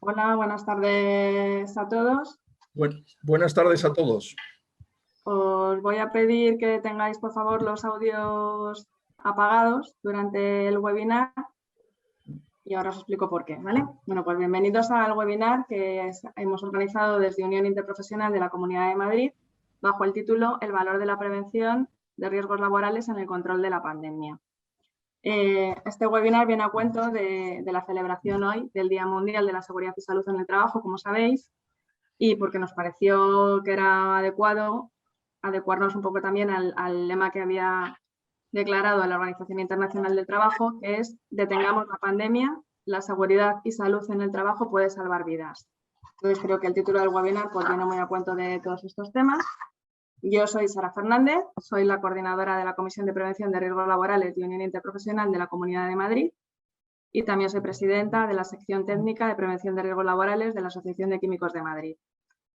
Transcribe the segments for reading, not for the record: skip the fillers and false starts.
Hola, buenas tardes a todos. Buenas tardes a todos. Os voy a pedir que tengáis, por favor, los audios apagados durante el webinar y ahora os explico por qué, ¿vale? Bueno, pues bienvenidos al webinar que hemos organizado desde Unión Interprofesional de la Comunidad de Madrid bajo el título El valor de la prevención de riesgos laborales en el control de la pandemia. Este webinar viene a cuento de la celebración hoy del Día Mundial de la Seguridad y Salud en el Trabajo, como sabéis, y porque nos pareció que era adecuado adecuarnos un poco también al lema que había declarado la Organización Internacional del Trabajo, que es detengamos la pandemia, la seguridad y salud en el trabajo puede salvar vidas. Entonces creo que el título del webinar pues, viene muy a cuento de todos estos temas. Yo soy Sara Fernández, soy la coordinadora de la Comisión de Prevención de Riesgos Laborales de Unión Interprofesional de la Comunidad de Madrid y también soy presidenta de la sección técnica de prevención de riesgos laborales de la Asociación de Químicos de Madrid.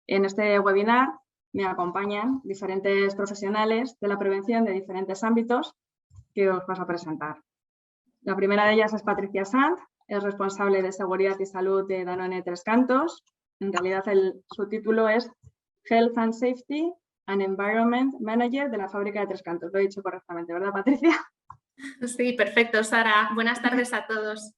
En este webinar me acompañan diferentes profesionales de la prevención de diferentes ámbitos que os paso a presentar. La primera de ellas es Patricia Sanz, es responsable de seguridad y salud de Danone Tres Cantos. En realidad su título es Health and Safety and Environment Manager de la fábrica de Tres Cantos. Lo he dicho correctamente, ¿verdad, Patricia? Sí, perfecto, Sara. Buenas tardes a todos.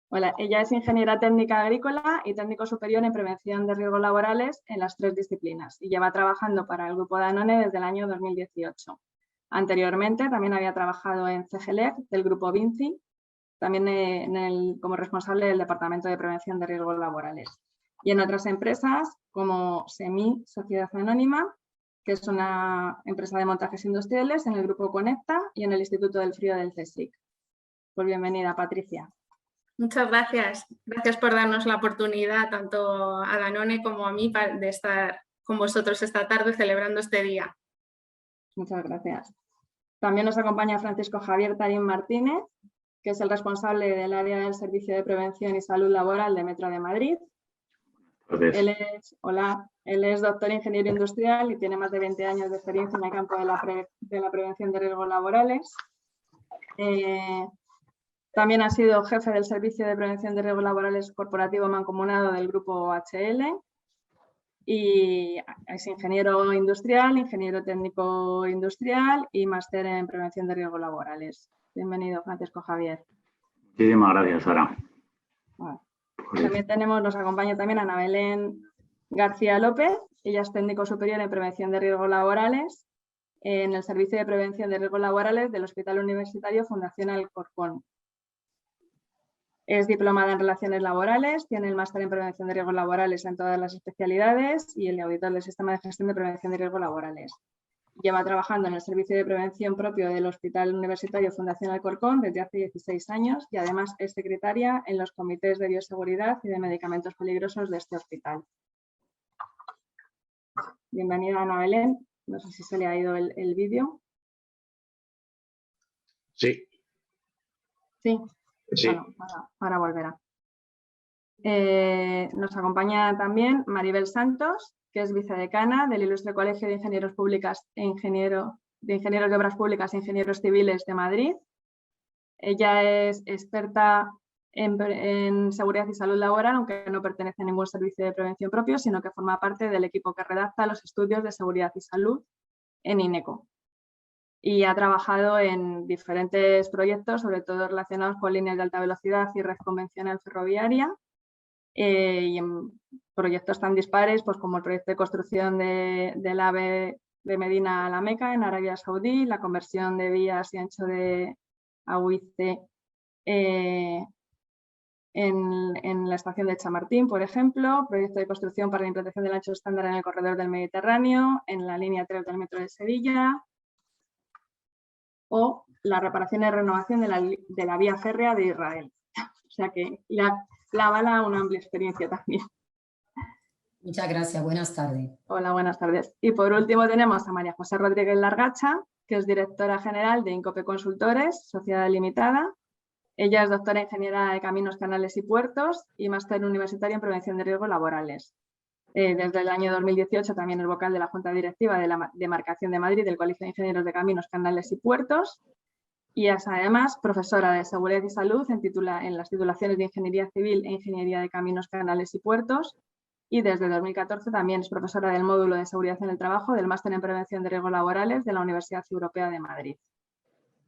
Hola, ella es ingeniera técnica agrícola y técnico superior en prevención de riesgos laborales en las 3 disciplinas y lleva trabajando para el Grupo Danone desde el año 2018. Anteriormente también había trabajado en CGLEC del Grupo Vinci, también como responsable del Departamento de Prevención de Riesgos Laborales. Y en otras empresas como SEMI, Sociedad Anónima, que es una empresa de montajes industriales en el Grupo Conecta y en el Instituto del Frío del CSIC. Pues bienvenida, Patricia. Muchas gracias. Gracias por darnos la oportunidad, tanto a Danone como a mí, de estar con vosotros esta tarde celebrando este día. Muchas gracias. También nos acompaña Francisco Javier Tarín Martínez, que es el responsable del área del Servicio de Prevención y Salud Laboral de Metro de Madrid. Él es doctor ingeniero industrial y tiene más de 20 años de experiencia en el campo de la prevención de riesgos laborales. También ha sido jefe del Servicio de Prevención de Riesgos Laborales Corporativo Mancomunado del Grupo HL y es ingeniero industrial, ingeniero técnico industrial y máster en Prevención de Riesgos Laborales. Bienvenido, Francisco Javier. Muchísimas gracias, Sara. Bueno, también nos acompaña también Ana Belén García López, ella es técnico superior en Prevención de Riesgos Laborales en el Servicio de Prevención de Riesgos Laborales del Hospital Universitario Fundación Alcorcón. Es diplomada en Relaciones Laborales, tiene el máster en Prevención de Riesgos Laborales en todas las especialidades y el auditor del Sistema de Gestión de Prevención de Riesgos Laborales. Lleva trabajando en el Servicio de Prevención propio del Hospital Universitario Fundación Alcorcón desde hace 16 años y además es secretaria en los comités de bioseguridad y de medicamentos peligrosos de este hospital. Bienvenida, Ana Belén. No sé si se le ha ido el vídeo. Sí. Sí. Sí. Bueno, ahora volverá. Nos acompaña también Maribel Santos, que es vicedecana del Ilustre Colegio de Ingenieros Públicas e Ingenieros de Obras Públicas e Ingenieros Civiles de Madrid. Ella es experta en seguridad y salud laboral, aunque no pertenece a ningún servicio de prevención propio, sino que forma parte del equipo que redacta los estudios de seguridad y salud en INECO. Y ha trabajado en diferentes proyectos, sobre todo relacionados con líneas de alta velocidad y red convencional ferroviaria, y en proyectos tan dispares pues, como el proyecto de construcción del AVE de Medina a la Meca en Arabia Saudí, la conversión de vías y ancho de AUIC en la estación de Chamartín, por ejemplo, proyecto de construcción para la implantación del ancho estándar en el corredor del Mediterráneo, en la línea 3 del metro de Sevilla, o la reparación y renovación de la vía férrea de Israel. O sea que la avala una amplia experiencia también. Muchas gracias, buenas tardes. Hola, buenas tardes. Y por último tenemos a María José Rodríguez Largacha, que es directora general de Incope Consultores, Sociedad Limitada. Ella es doctora ingeniera de Caminos, Canales y Puertos y máster universitario en Prevención de Riesgos Laborales. Desde el año 2018 también es vocal de la Junta Directiva de la Demarcación de Madrid del Colegio de Ingenieros de Caminos, Canales y Puertos y es además profesora de Seguridad y Salud en las titulaciones de Ingeniería Civil e Ingeniería de Caminos, Canales y Puertos, y desde 2014 también es profesora del módulo de Seguridad en el Trabajo del Máster en Prevención de Riesgos Laborales de la Universidad Europea de Madrid.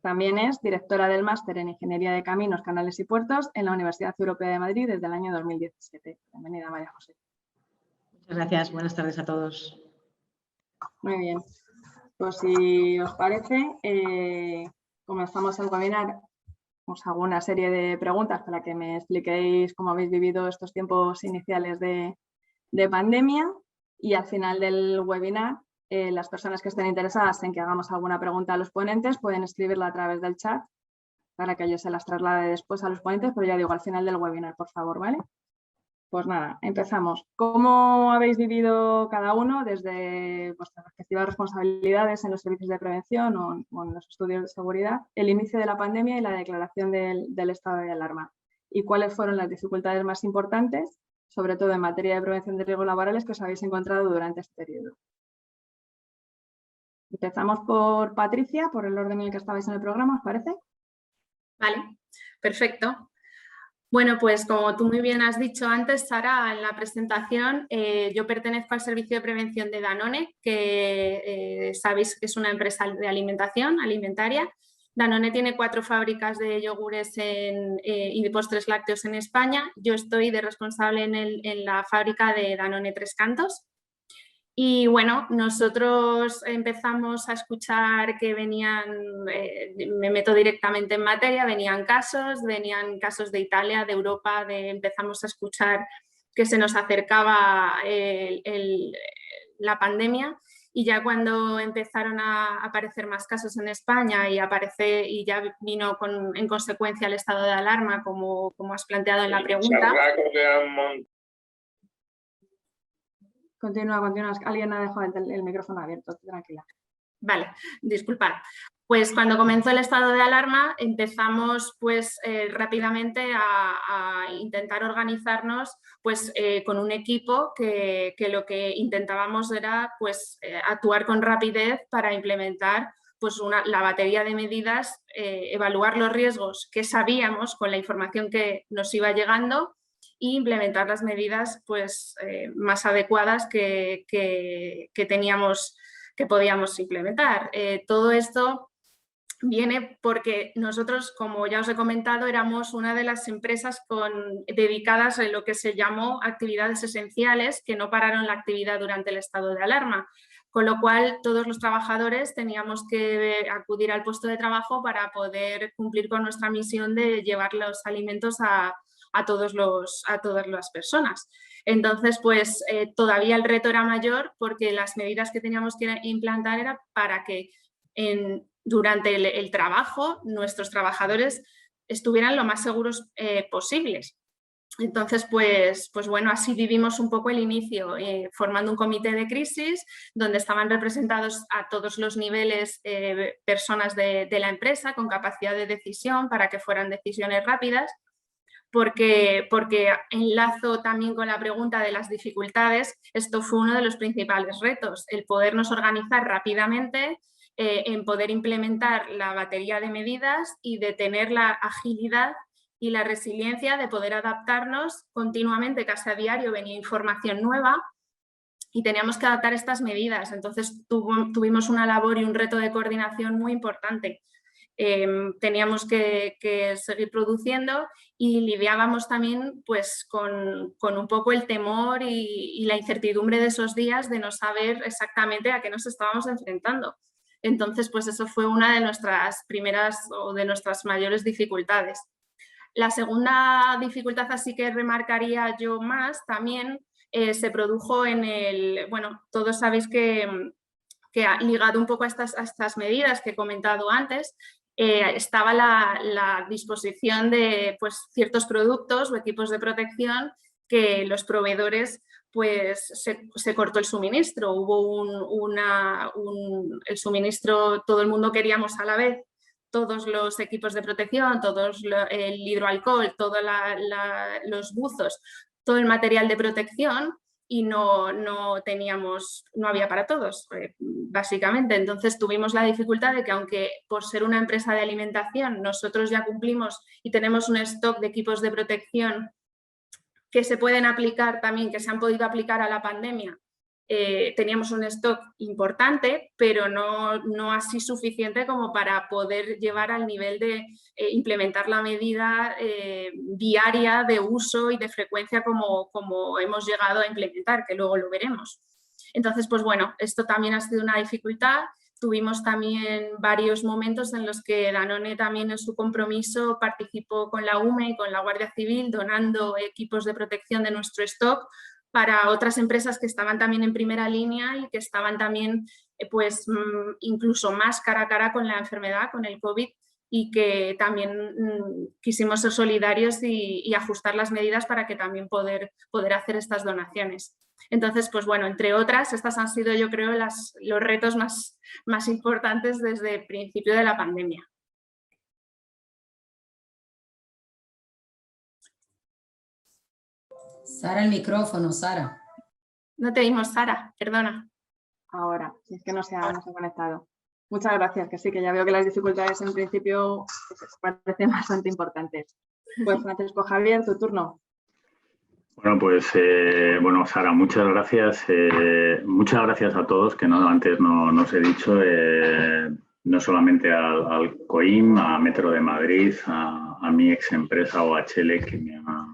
También es directora del Máster en Ingeniería de Caminos, Canales y Puertos en la Universidad Europea de Madrid desde el año 2017. Bienvenida, María José. Muchas gracias. Buenas tardes a todos. Muy bien. Pues si os parece, comenzamos el webinar. Os hago una serie de preguntas para que me expliquéis cómo habéis vivido estos tiempos iniciales de pandemia, y al final del webinar las personas que estén interesadas en que hagamos alguna pregunta a los ponentes pueden escribirla a través del chat para que yo se las traslade después a los ponentes, pero ya digo, al final del webinar, por favor, ¿vale? Pues nada, empezamos. ¿Cómo habéis vivido cada uno desde vuestras respectivas responsabilidades en los servicios de prevención o en los estudios de seguridad el inicio de la pandemia y la declaración del estado de alarma? ¿Y cuáles fueron las dificultades más importantes, sobre todo en materia de prevención de riesgos laborales, que os habéis encontrado durante este periodo? Empezamos por Patricia, por el orden en el que estabais en el programa, ¿os parece? Vale, perfecto. Bueno, pues como tú muy bien has dicho antes, Sara, en la presentación, yo pertenezco al servicio de prevención de Danone, que sabéis que es una empresa de alimentación, alimentaria. Danone tiene 4 fábricas de yogures y de postres lácteos en España. Yo estoy de responsable en la fábrica de Danone Tres Cantos. Y bueno, nosotros empezamos a escuchar que venían, me meto directamente en materia, venían casos de Italia, de Europa, empezamos a escuchar que se nos acercaba la pandemia, y ya cuando empezaron a aparecer más casos en España y ya vino en consecuencia el estado de alarma, como has planteado en la pregunta. Continúa. Alguien ha dejado el micrófono abierto, tranquila. Vale, disculpad. Pues cuando comenzó el estado de alarma empezamos pues rápidamente a intentar organizarnos pues con un equipo que lo que intentábamos era pues actuar con rapidez para implementar pues la batería de medidas, evaluar los riesgos que sabíamos con la información que nos iba llegando e implementar las medidas pues, más adecuadas que teníamos, que podíamos implementar. Todo esto viene porque nosotros, como ya os he comentado, éramos una de las empresas dedicadas a lo que se llamó actividades esenciales, que no pararon la actividad durante el estado de alarma, con lo cual todos los trabajadores teníamos que acudir al puesto de trabajo para poder cumplir con nuestra misión de llevar los alimentos a todas las personas. Entonces, pues todavía el reto era mayor porque las medidas que teníamos que implantar era para que durante el trabajo nuestros trabajadores estuvieran lo más seguros posibles. Entonces, pues bueno, así vivimos un poco el inicio, formando un comité de crisis donde estaban representados a todos los niveles personas de la empresa con capacidad de decisión para que fueran decisiones rápidas. Porque enlazo también con la pregunta de las dificultades, esto fue uno de los principales retos, el podernos organizar rápidamente, en poder implementar la batería de medidas y de tener la agilidad y la resiliencia de poder adaptarnos continuamente, casi a diario venía información nueva y teníamos que adaptar estas medidas. Entonces tuvimos una labor y un reto de coordinación muy importante. Teníamos que seguir produciendo y lidiábamos también pues, con un poco el temor y la incertidumbre de esos días de no saber exactamente a qué nos estábamos enfrentando. Entonces, pues eso fue una de nuestras primeras o de nuestras mayores dificultades. La segunda dificultad así que remarcaría yo más también se produjo bueno, todos sabéis que ligado un poco a estas medidas que he comentado antes, estaba la disposición de pues, ciertos productos o equipos de protección que los proveedores pues se cortó el suministro, hubo el suministro, todo el mundo queríamos a la vez todos los equipos de protección, el hidroalcohol, todos los buzos, todo el material de protección y no había para todos, básicamente. Entonces tuvimos la dificultad de que, aunque por ser una empresa de alimentación nosotros ya cumplimos y tenemos un stock de equipos de protección que se pueden aplicar también, que se han podido aplicar a la pandemia, teníamos un stock importante, pero no así suficiente como para poder llevar al nivel de implementar la medida diaria de uso y de frecuencia como hemos llegado a implementar, que luego lo veremos. Entonces, pues bueno, esto también ha sido una dificultad. Tuvimos también varios momentos en los que Danone también en su compromiso participó con la UME y con la Guardia Civil donando equipos de protección de nuestro stock para otras empresas que estaban también en primera línea y que estaban también pues incluso más cara a cara con la enfermedad, con el COVID, y que también quisimos ser solidarios y ajustar las medidas para que también poder hacer estas donaciones. Entonces, pues bueno, entre otras, estas han sido, yo creo, los retos más importantes desde el principio de la pandemia. Sara, el micrófono, Sara. No te oímos, Sara, perdona. Ahora, si es que no se ha conectado. Muchas gracias, que sí, que ya veo que las dificultades en principio parecen bastante importantes. Pues Francisco Javier, tu turno. Bueno, pues Sara, muchas gracias. Muchas gracias a todos, que antes no os he dicho, no solamente al COIM, a Metro de Madrid, a mi ex empresa OHL, que me ha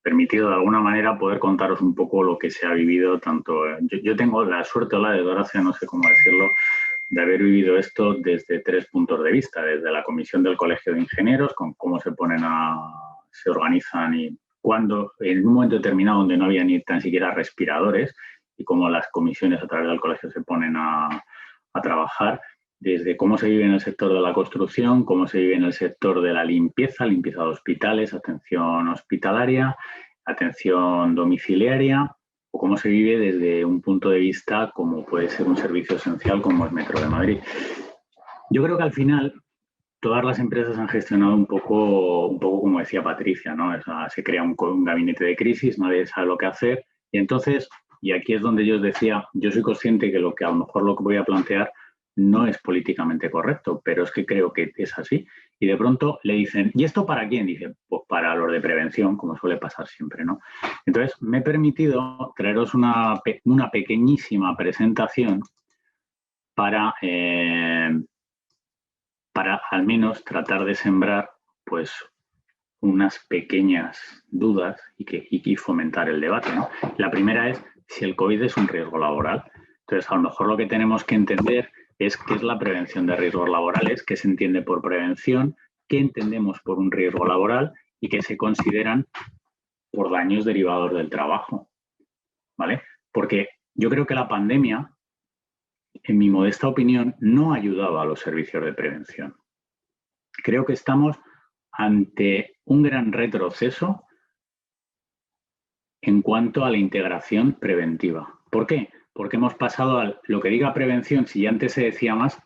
permitido de alguna manera poder contaros un poco lo que se ha vivido. Tanto yo tengo la suerte o la desgracia, no sé cómo decirlo, de haber vivido esto desde 3 puntos de vista, desde la comisión del Colegio de Ingenieros, con cómo se organizan y cuando en un momento determinado donde no había ni tan siquiera respiradores y cómo las comisiones a través del colegio se ponen a trabajar, desde cómo se vive en el sector de la construcción, cómo se vive en el sector de la limpieza de hospitales, atención hospitalaria, atención domiciliaria, o cómo se vive desde un punto de vista como puede ser un servicio esencial como es Metro de Madrid. Yo creo que al final todas las empresas han gestionado un poco como decía Patricia, ¿no? O sea, se crea un gabinete de crisis, nadie sabe lo que hacer, y entonces, y aquí es donde yo os decía, yo soy consciente que a lo mejor lo que voy a plantear no es políticamente correcto, pero es que creo que es así. Y de pronto le dicen, ¿y esto para quién? Dice, pues para los de prevención, como suele pasar siempre, ¿no? Entonces, me he permitido traeros una pequeñísima presentación para al menos tratar de sembrar pues unas pequeñas dudas y fomentar el debate, ¿no? La primera es si el COVID es un riesgo laboral. Entonces, a lo mejor lo que tenemos que entender es qué es la prevención de riesgos laborales, qué se entiende por prevención, qué entendemos por un riesgo laboral y qué se consideran por daños derivados del trabajo, ¿vale? Porque yo creo que la pandemia, en mi modesta opinión, no ha ayudado a los servicios de prevención. Creo que estamos ante un gran retroceso en cuanto a la integración preventiva. ¿Por qué? Porque hemos pasado a lo que diga prevención, si antes se decía más,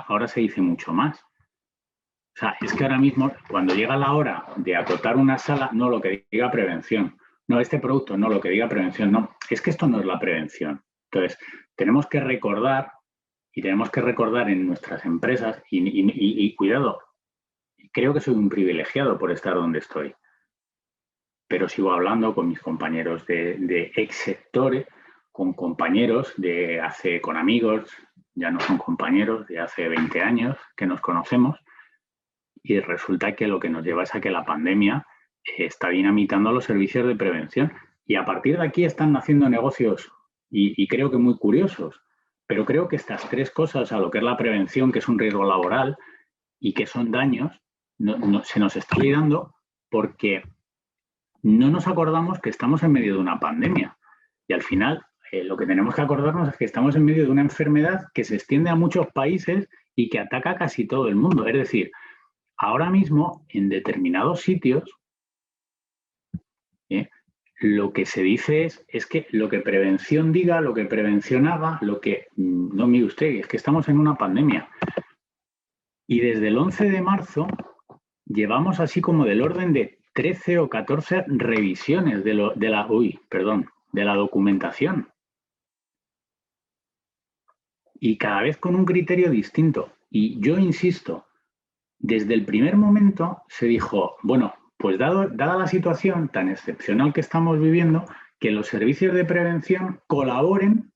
ahora se dice mucho más. O sea, es que ahora mismo, cuando llega la hora de acotar una sala, no lo que diga prevención. No, este producto, no lo que diga prevención, no. Es que esto no es la prevención. Entonces, tenemos que recordar en nuestras empresas y cuidado, creo que soy un privilegiado por estar donde estoy, pero sigo hablando con mis compañeros de ex sectores, con compañeros con amigos, ya no son compañeros, de hace 20 años que nos conocemos, y resulta que lo que nos lleva es a que la pandemia está dinamitando los servicios de prevención y a partir de aquí están naciendo negocios y creo que muy curiosos, pero creo que estas 3 cosas, a lo que es la prevención, que es un riesgo laboral y que son daños, se nos está olvidando porque no nos acordamos que estamos en medio de una pandemia y al final lo que tenemos que acordarnos es que estamos en medio de una enfermedad que se extiende a muchos países y que ataca a casi todo el mundo. Es decir, ahora mismo en determinados sitios lo que se dice es que lo que prevención diga, lo que prevención haga, no, mire usted, es que estamos en una pandemia. Y desde el 11 de marzo llevamos así como del orden de 13 o 14 revisiones de la documentación. Y cada vez con un criterio distinto. Y yo insisto, desde el primer momento se dijo, bueno, pues dada la situación tan excepcional que estamos viviendo, que los servicios de prevención colaboren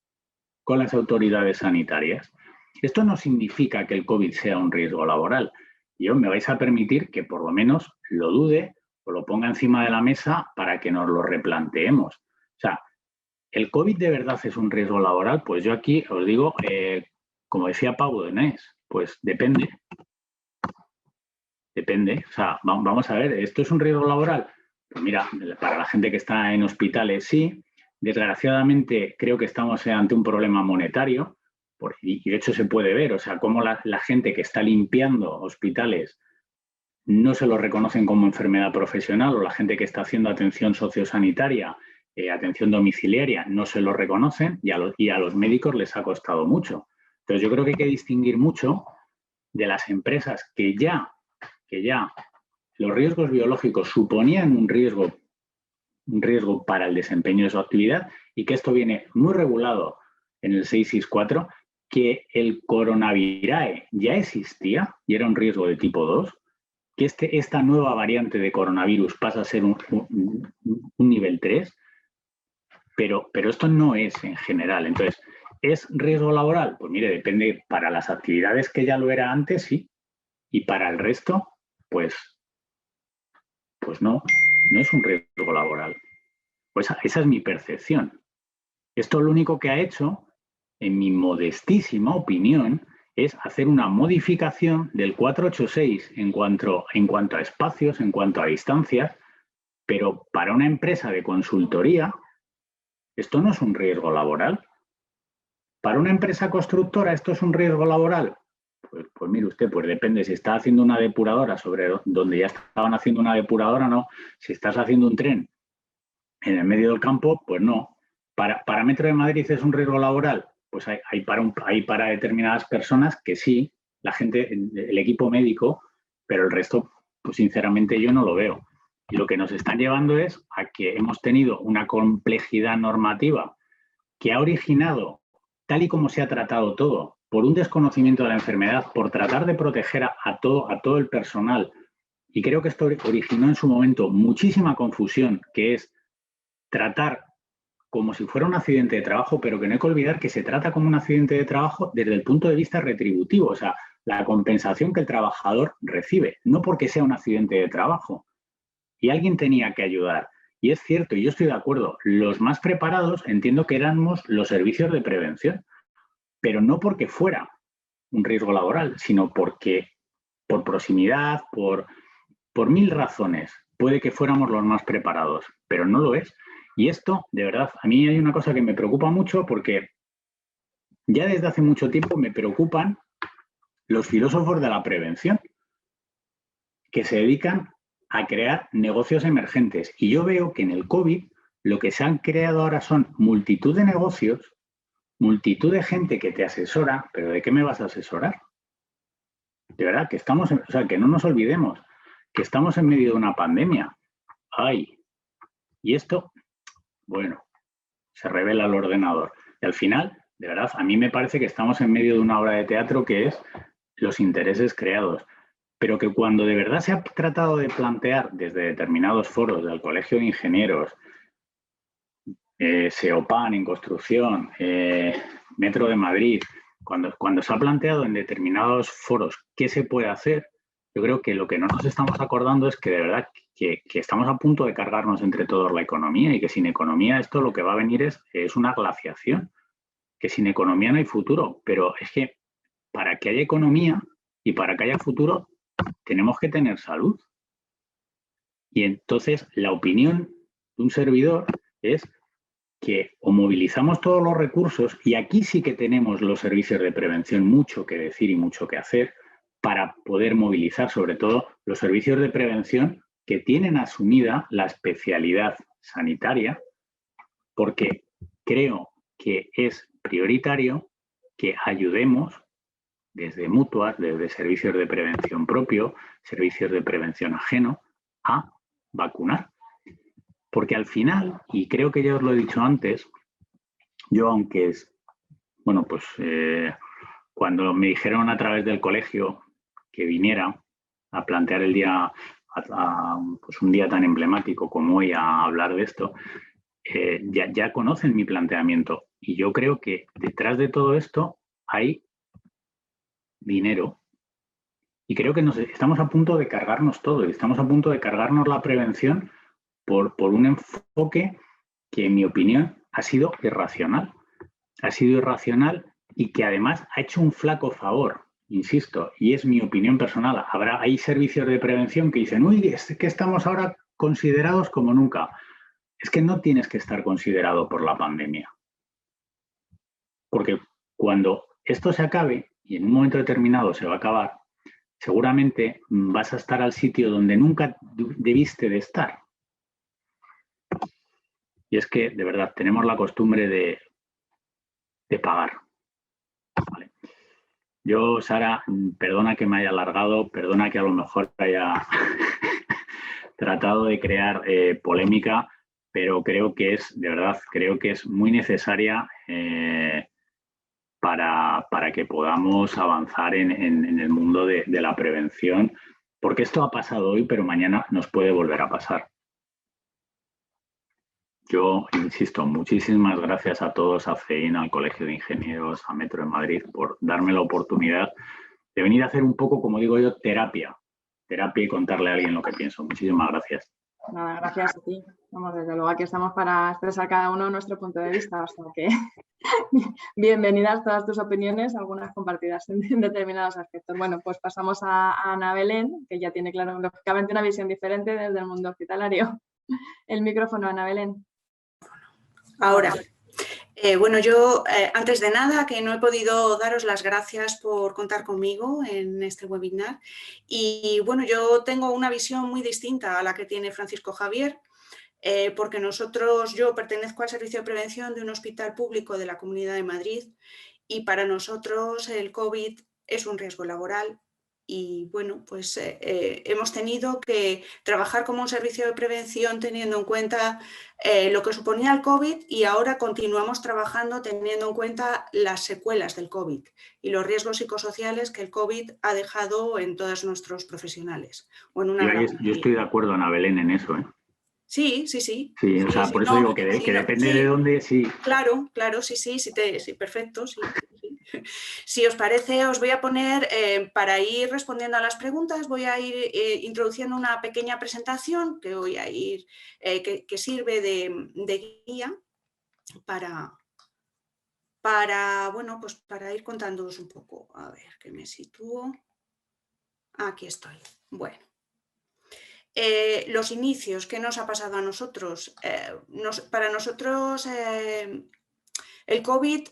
con las autoridades sanitarias. Esto no significa que el COVID sea un riesgo laboral. Yo me vais a permitir que por lo menos lo dude o lo ponga encima de la mesa para que nos lo replanteemos. O sea, ¿el COVID de verdad es un riesgo laboral? Pues yo aquí os digo, como decía Pau Donés, pues depende. Depende. O sea, vamos a ver, ¿esto es un riesgo laboral? Pues mira, para la gente que está en hospitales sí. Desgraciadamente creo que estamos ante un problema monetario y de hecho se puede ver, o sea, cómo la gente que está limpiando hospitales no se lo reconocen como enfermedad profesional, o la gente que está haciendo atención sociosanitaria, atención domiciliaria, no se lo reconocen y a los médicos les ha costado mucho. Entonces yo creo que hay que distinguir mucho de las empresas que ya los riesgos biológicos suponían un riesgo para el desempeño de su actividad y que esto viene muy regulado en el 664, que el coronavirae ya existía y era un riesgo de tipo 2, que esta nueva variante de coronavirus pasa a ser un nivel 3, pero esto no es en general. Entonces, ¿es riesgo laboral? Pues mire, depende. Para las actividades que ya lo era antes, sí, y para el resto, pues no es un riesgo laboral. Pues esa es mi percepción. Esto lo único que ha hecho, en mi modestísima opinión, es hacer una modificación del 486 en cuanto a espacios, en cuanto a distancias, pero para una empresa de consultoría, esto no es un riesgo laboral. Para una empresa constructora, ¿esto es un riesgo laboral? Pues mire usted, pues depende. Si está haciendo una depuradora sobre donde ya estaban haciendo una depuradora, no. Si estás haciendo un tren en el medio del campo, pues no. ¿Para Metro de Madrid es un riesgo laboral? Pues hay para determinadas personas que sí, la gente, el equipo médico, pero el resto, pues sinceramente yo no lo veo. Y lo que nos están llevando es a que hemos tenido una complejidad normativa que ha originado, tal y como se ha tratado todo, por un desconocimiento de la enfermedad, por tratar de proteger a todo el personal. Y creo que esto originó en su momento muchísima confusión, que es tratar como si fuera un accidente de trabajo, pero que no hay que olvidar que se trata como un accidente de trabajo desde el punto de vista retributivo, o sea, la compensación que el trabajador recibe, no porque sea un accidente de trabajo. Y alguien tenía que ayudar. Y es cierto, y yo estoy de acuerdo, los más preparados entiendo que éramos los servicios de prevención, pero no porque fuera un riesgo laboral, sino porque por proximidad, por 1000 razones, puede que fuéramos los más preparados, pero no lo es. Y esto, de verdad, a mí hay una cosa que me preocupa mucho porque ya desde hace mucho tiempo me preocupan los filósofos de la prevención que se dedican a crear negocios emergentes. Y yo veo que en el COVID lo que se han creado ahora son multitud de negocios, multitud de gente que te asesora, pero ¿de qué me vas a asesorar? De verdad, que que no nos olvidemos que estamos en medio de una pandemia. ¡Ay! Y esto, bueno, se revela el ordenador. Y al final, de verdad, a mí me parece que estamos en medio de una obra de teatro que es los intereses creados. Pero que cuando de verdad se ha tratado de plantear desde determinados foros del Colegio de Ingenieros, SEOPAN en construcción, Metro de Madrid, cuando se ha planteado en determinados foros qué se puede hacer, yo creo que lo que no nos estamos acordando es que de verdad que estamos a punto de cargarnos entre todos la economía y que sin economía esto lo que va a venir es una glaciación, que sin economía no hay futuro, pero es que para que haya economía y para que haya futuro tenemos que tener salud. Y entonces la opinión de un servidor es que o movilizamos todos los recursos, y aquí sí que tenemos los servicios de prevención mucho que decir y mucho que hacer, para poder movilizar sobre todo los servicios de prevención que tienen asumida la especialidad sanitaria, porque creo que es prioritario que ayudemos desde mutuas, desde servicios de prevención propio, servicios de prevención ajeno, a vacunar. Porque al final, y creo que ya os lo he dicho antes, yo aunque es, bueno, pues cuando me dijeron a través del colegio que viniera a plantear el día, pues un día tan emblemático como hoy a hablar de esto, ya conocen mi planteamiento. Y yo creo que detrás de todo esto hay dinero. Y creo que estamos a punto de cargarnos todo, y estamos a punto de cargarnos la prevención por un enfoque que, en mi opinión, ha sido irracional. Ha sido irracional y que además ha hecho un flaco favor, insisto, y es mi opinión personal. Hay servicios de prevención que dicen, uy, es que estamos ahora considerados como nunca. Es que no tienes que estar considerado por la pandemia. Porque cuando esto se acabe, y en un momento determinado se va a acabar, seguramente vas a estar al sitio donde nunca debiste de estar. Y es que, de verdad, tenemos la costumbre de pagar. ¿Vale? Yo, Sara, perdona que me haya alargado, perdona que a lo mejor haya tratado de crear polémica, pero creo que es, de verdad, creo que es muy necesaria para que podamos avanzar en el mundo de la prevención, porque esto ha pasado hoy, pero mañana nos puede volver a pasar. Yo insisto, muchísimas gracias a todos, a CEIN, al Colegio de Ingenieros, a Metro de Madrid, por darme la oportunidad de venir a hacer un poco, como digo yo, terapia y contarle a alguien lo que pienso. Muchísimas gracias. Nada, gracias a ti. Vamos, desde luego aquí estamos para expresar cada uno nuestro punto de vista, o sea que bienvenidas todas tus opiniones, algunas compartidas en determinados aspectos. Bueno, pues pasamos a Ana Belén, que ya tiene, claro, lógicamente una visión diferente desde el mundo hospitalario. El micrófono, Ana Belén. Ahora, bueno, yo antes de nada que no he podido daros las gracias por contar conmigo en este webinar y bueno, yo tengo una visión muy distinta a la que tiene Francisco Javier porque yo pertenezco al servicio de prevención de un hospital público de la Comunidad de Madrid y para nosotros el COVID es un riesgo laboral. Y bueno, pues hemos tenido que trabajar como un servicio de prevención teniendo en cuenta lo que suponía el COVID y ahora continuamos trabajando teniendo en cuenta las secuelas del COVID y los riesgos psicosociales que el COVID ha dejado en todos nuestros profesionales. O en una Yo estoy de acuerdo, Ana Belén, en eso, ¿eh? Sí. Sí, o sea, por eso digo que depende de dónde, sí. Claro, sí, perfecto, sí. Si os parece, os voy a poner, para ir respondiendo a las preguntas, voy a ir introduciendo una pequeña presentación que voy a ir, que sirve de guía bueno, pues para ir contándoos un poco. A ver, que me sitúo. Aquí estoy. Bueno. Los inicios, ¿qué nos ha pasado a nosotros? Para nosotros el COVID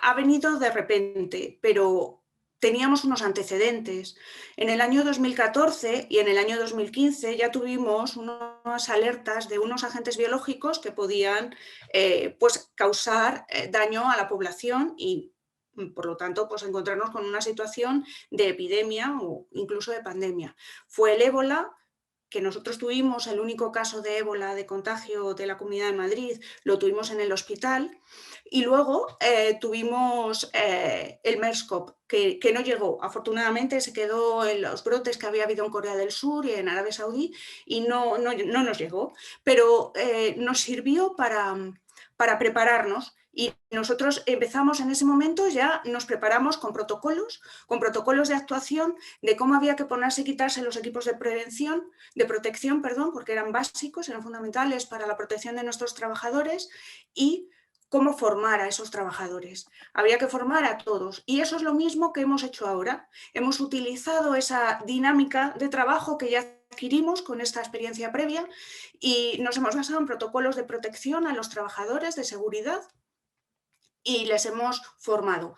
ha venido de repente, pero teníamos unos antecedentes. En el año 2014 y en el año 2015 ya tuvimos unas alertas de unos agentes biológicos que podían pues causar daño a la población y por lo tanto pues encontrarnos con una situación de epidemia o incluso de pandemia. Fue el ébola, que nosotros tuvimos el único caso de ébola de contagio de la Comunidad de Madrid, lo tuvimos en el hospital, y luego tuvimos el MERS-CoV, que no llegó, afortunadamente se quedó en los brotes que había habido en Corea del Sur y en Arabia Saudí, y no nos llegó, pero nos sirvió para prepararnos. Y nosotros empezamos en ese momento, ya nos preparamos con protocolos de actuación de cómo había que ponerse y quitarse los equipos de protección, porque eran básicos, eran fundamentales para la protección de nuestros trabajadores y cómo formar a esos trabajadores. Había que formar a todos y eso es lo mismo que hemos hecho ahora. Hemos utilizado esa dinámica de trabajo que ya adquirimos con esta experiencia previa y nos hemos basado en protocolos de protección a los trabajadores, de seguridad, y les hemos formado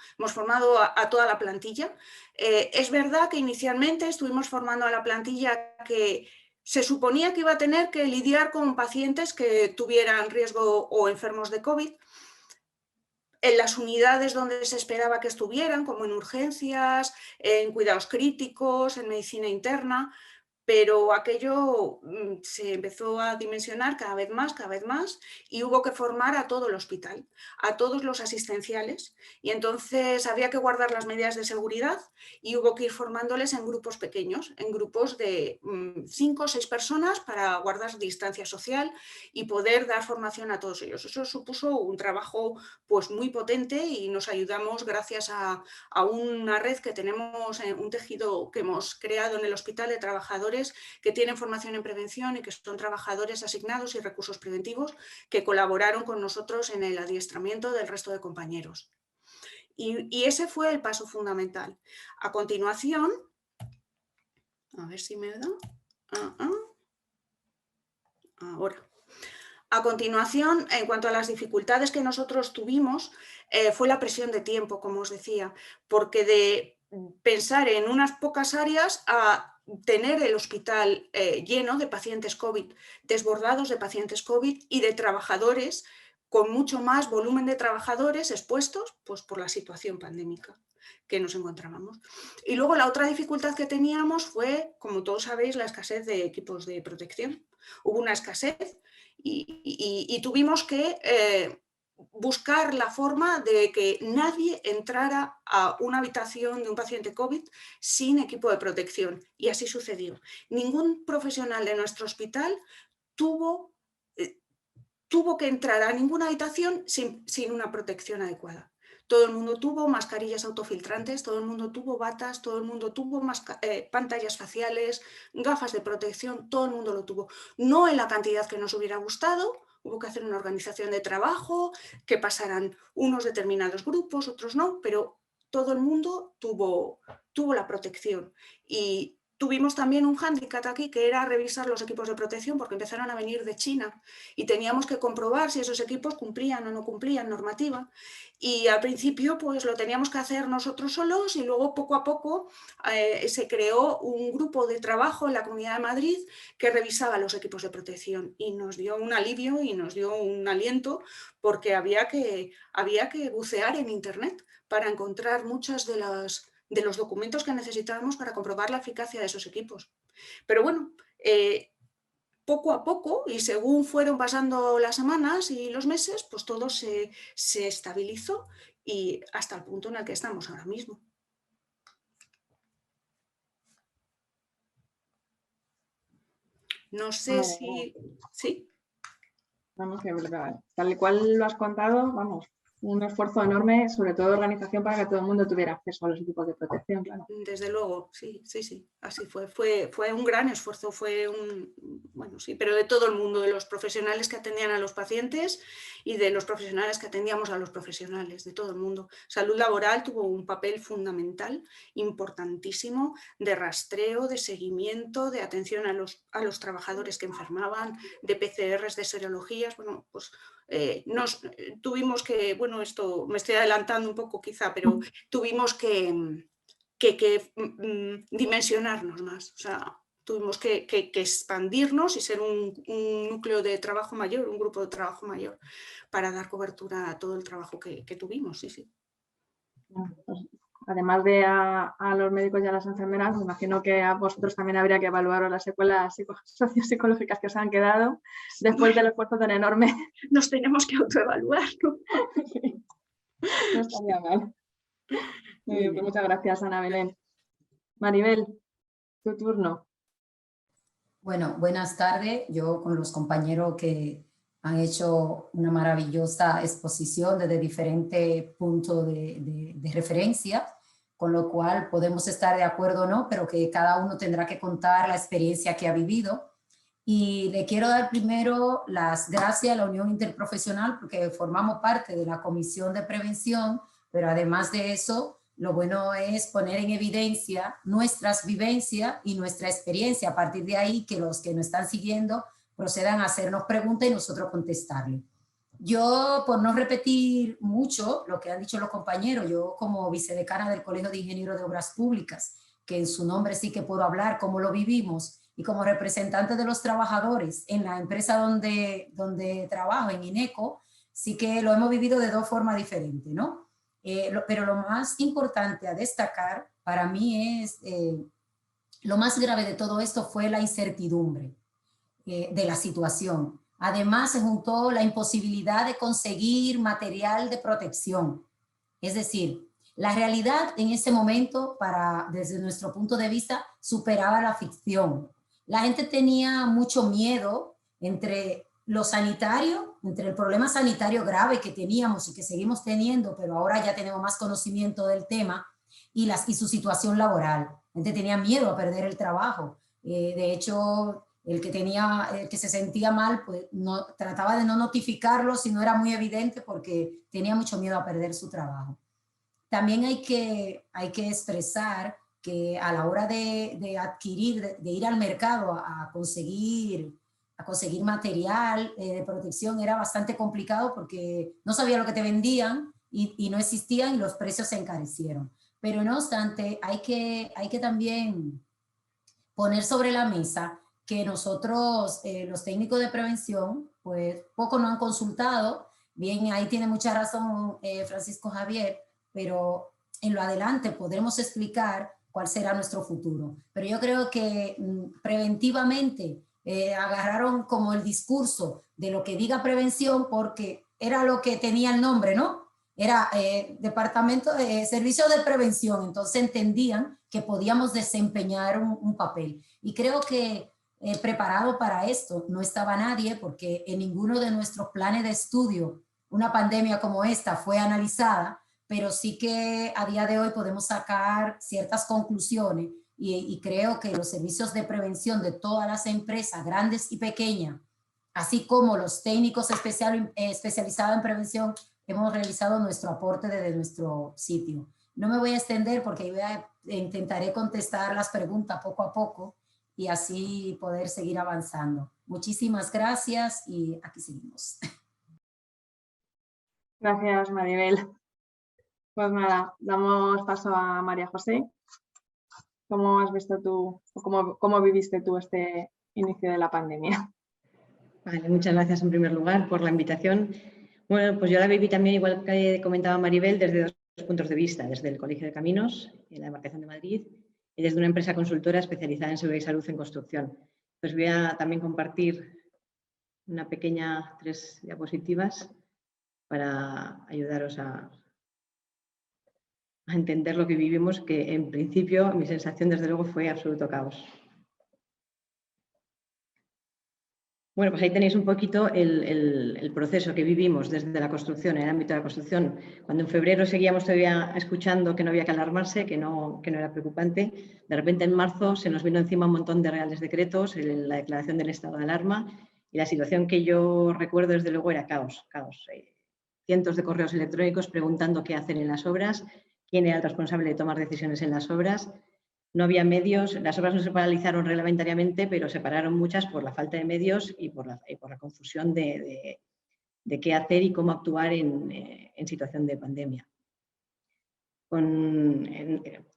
a toda la plantilla. Es verdad que inicialmente estuvimos formando a la plantilla que se suponía que iba a tener que lidiar con pacientes que tuvieran riesgo o enfermos de COVID, en las unidades donde se esperaba que estuvieran, como en urgencias, en cuidados críticos, en medicina interna, pero aquello se empezó a dimensionar cada vez más y hubo que formar a todo el hospital, a todos los asistenciales, y entonces había que guardar las medidas de seguridad y hubo que ir formándoles en grupos pequeños, en grupos de 5 o 6 personas para guardar distancia social y poder dar formación a todos ellos. Eso supuso un trabajo pues muy potente y nos ayudamos gracias a una red que tenemos, un tejido que hemos creado en el hospital de trabajadores que tienen formación en prevención y que son trabajadores asignados y recursos preventivos que colaboraron con nosotros en el adiestramiento del resto de compañeros. Y ese fue el paso fundamental. A continuación, a ver si me da... Ahora. A continuación, en cuanto a las dificultades que nosotros tuvimos, fue la presión de tiempo, como os decía, porque de pensar en unas pocas áreas a tener el hospital lleno de pacientes COVID, desbordados de pacientes COVID y de trabajadores con mucho más volumen de trabajadores expuestos pues, por la situación pandémica que nos encontrábamos. Y luego la otra dificultad que teníamos fue, como todos sabéis, la escasez de equipos de protección. Hubo una escasez y tuvimos que buscar la forma de que nadie entrara a una habitación de un paciente COVID sin equipo de protección. Y así sucedió. Ningún profesional de nuestro hospital tuvo que entrar a ninguna habitación sin una protección adecuada. Todo el mundo tuvo mascarillas autofiltrantes, todo el mundo tuvo batas, todo el mundo tuvo pantallas faciales, gafas de protección, todo el mundo lo tuvo. No en la cantidad que nos hubiera gustado, hubo que hacer una organización de trabajo, que pasaran unos determinados grupos, otros no, pero todo el mundo tuvo la protección. Y tuvimos también un hándicap aquí, que era revisar los equipos de protección, porque empezaron a venir de China y teníamos que comprobar si esos equipos cumplían o no cumplían normativa. Y al principio pues lo teníamos que hacer nosotros solos y luego poco a poco se creó un grupo de trabajo en la Comunidad de Madrid que revisaba los equipos de protección y nos dio un alivio y nos dio un aliento porque había que bucear en Internet para encontrar muchas de los documentos que necesitábamos para comprobar la eficacia de esos equipos. Pero bueno, poco a poco y según fueron pasando las semanas y los meses, pues todo se estabilizó y hasta el punto en el que estamos ahora mismo. No sé si... ¿Sí? Vamos, que tal y cual lo has contado, vamos, un esfuerzo enorme, sobre todo de organización, para que todo el mundo tuviera acceso a los equipos de protección, claro. Desde luego, sí, así fue. Fue un gran esfuerzo, bueno, sí, pero de todo el mundo, de los profesionales que atendían a los pacientes y de los profesionales que atendíamos a los profesionales, de todo el mundo. Salud laboral tuvo un papel fundamental, importantísimo, de rastreo, de seguimiento, de atención a los trabajadores que enfermaban, de PCRs, de serologías, bueno, pues tuvimos que, bueno, esto me estoy adelantando un poco quizá, pero tuvimos que dimensionarnos más, o sea, tuvimos que expandirnos y ser un núcleo de trabajo mayor, un grupo de trabajo mayor, para dar cobertura a todo el trabajo que tuvimos, sí. Pues, además de a los médicos y a las enfermeras, me imagino que a vosotros también habría que evaluaros las secuelas sociopsicológicas que os han quedado después del esfuerzo tan enorme. Nos tenemos que autoevaluar, ¿no? Sí. No estaría mal. Pues muchas gracias, Ana Belén. Maribel, tu turno. Bueno, buenas tardes. Yo con los compañeros que han hecho una maravillosa exposición desde diferentes puntos de referencia, con lo cual podemos estar de acuerdo o no, pero que cada uno tendrá que contar la experiencia que ha vivido. Y le quiero dar primero las gracias a la Unión Interprofesional porque formamos parte de la Comisión de Prevención, pero además de eso, lo bueno es poner en evidencia nuestras vivencias y nuestra experiencia. A partir de ahí, que los que nos están siguiendo procedan a hacernos preguntas y nosotros contestarle. Yo, por no repetir mucho lo que han dicho los compañeros, yo como vicedecana del Colegio de Ingenieros de Obras Públicas, que en su nombre sí que puedo hablar cómo lo vivimos, y como representante de los trabajadores en la empresa donde trabajo, en INECO, sí que lo hemos vivido de dos formas diferentes, ¿no? Pero lo más importante a destacar para mí es lo más grave de todo esto fue la incertidumbre de la situación. Además, se juntó la imposibilidad de conseguir material de protección. Es decir, la realidad en ese momento, desde nuestro punto de vista, superaba la ficción. La gente tenía mucho miedo entre lo sanitario, entre el problema sanitario grave que teníamos y que seguimos teniendo, pero ahora ya tenemos más conocimiento del tema, y su situación laboral. La gente tenía miedo a perder el trabajo. De hecho, el que se sentía mal, pues trataba de no notificarlo si no era muy evidente, porque tenía mucho miedo a perder su trabajo. También hay que expresar que a la hora de adquirir, de ir al mercado a conseguir material de protección, era bastante complicado porque no sabía lo que te vendían y no existían, y los precios se encarecieron. Pero no obstante, hay que también poner sobre la mesa que nosotros, los técnicos de prevención, pues poco nos han consultado. Bien, ahí tiene mucha razón Francisco Javier, pero en lo adelante podremos explicar cuál será nuestro futuro. Pero yo creo que preventivamente agarraron como el discurso de lo que diga prevención, porque era lo que tenía el nombre, ¿no? Era Departamento de Servicios de Prevención, entonces entendían que podíamos desempeñar un papel. Y creo que preparado para esto no estaba nadie, porque en ninguno de nuestros planes de estudio una pandemia como esta fue analizada, pero sí que a día de hoy podemos sacar ciertas conclusiones, y creo que los servicios de prevención de todas las empresas, grandes y pequeñas, así como los técnicos especializados en prevención, hemos realizado nuestro aporte desde nuestro sitio. No me voy a extender porque intentaré contestar las preguntas poco a poco y así poder seguir avanzando. Muchísimas gracias y aquí seguimos. Gracias, Maribel. Pues nada, damos paso a María José. ¿Cómo has visto tú, cómo viviste tú este inicio de la pandemia? Vale, muchas gracias en primer lugar por la invitación. Bueno, pues yo la viví también, igual que comentaba Maribel, desde dos puntos de vista, desde el Colegio de Caminos, en la demarcación de Madrid, y desde una empresa consultora especializada en seguridad y salud en construcción. Pues voy a también compartir una pequeña 3 diapositivas para ayudaros a entender lo que vivimos, que en principio mi sensación desde luego fue absoluto caos. Bueno, pues ahí tenéis un poquito el proceso que vivimos desde la construcción, en el ámbito de la construcción. Cuando en febrero seguíamos todavía escuchando que no había que alarmarse, que no era preocupante, de repente en marzo se nos vino encima un montón de reales decretos, la declaración del estado de alarma, y la situación que yo recuerdo desde luego era caos. Cientos de correos electrónicos preguntando qué hacer en las obras, quién era el responsable de tomar decisiones en las obras. No había medios, las obras no se paralizaron reglamentariamente, pero se pararon muchas por la falta de medios y por la confusión de qué hacer y cómo actuar en situación de pandemia.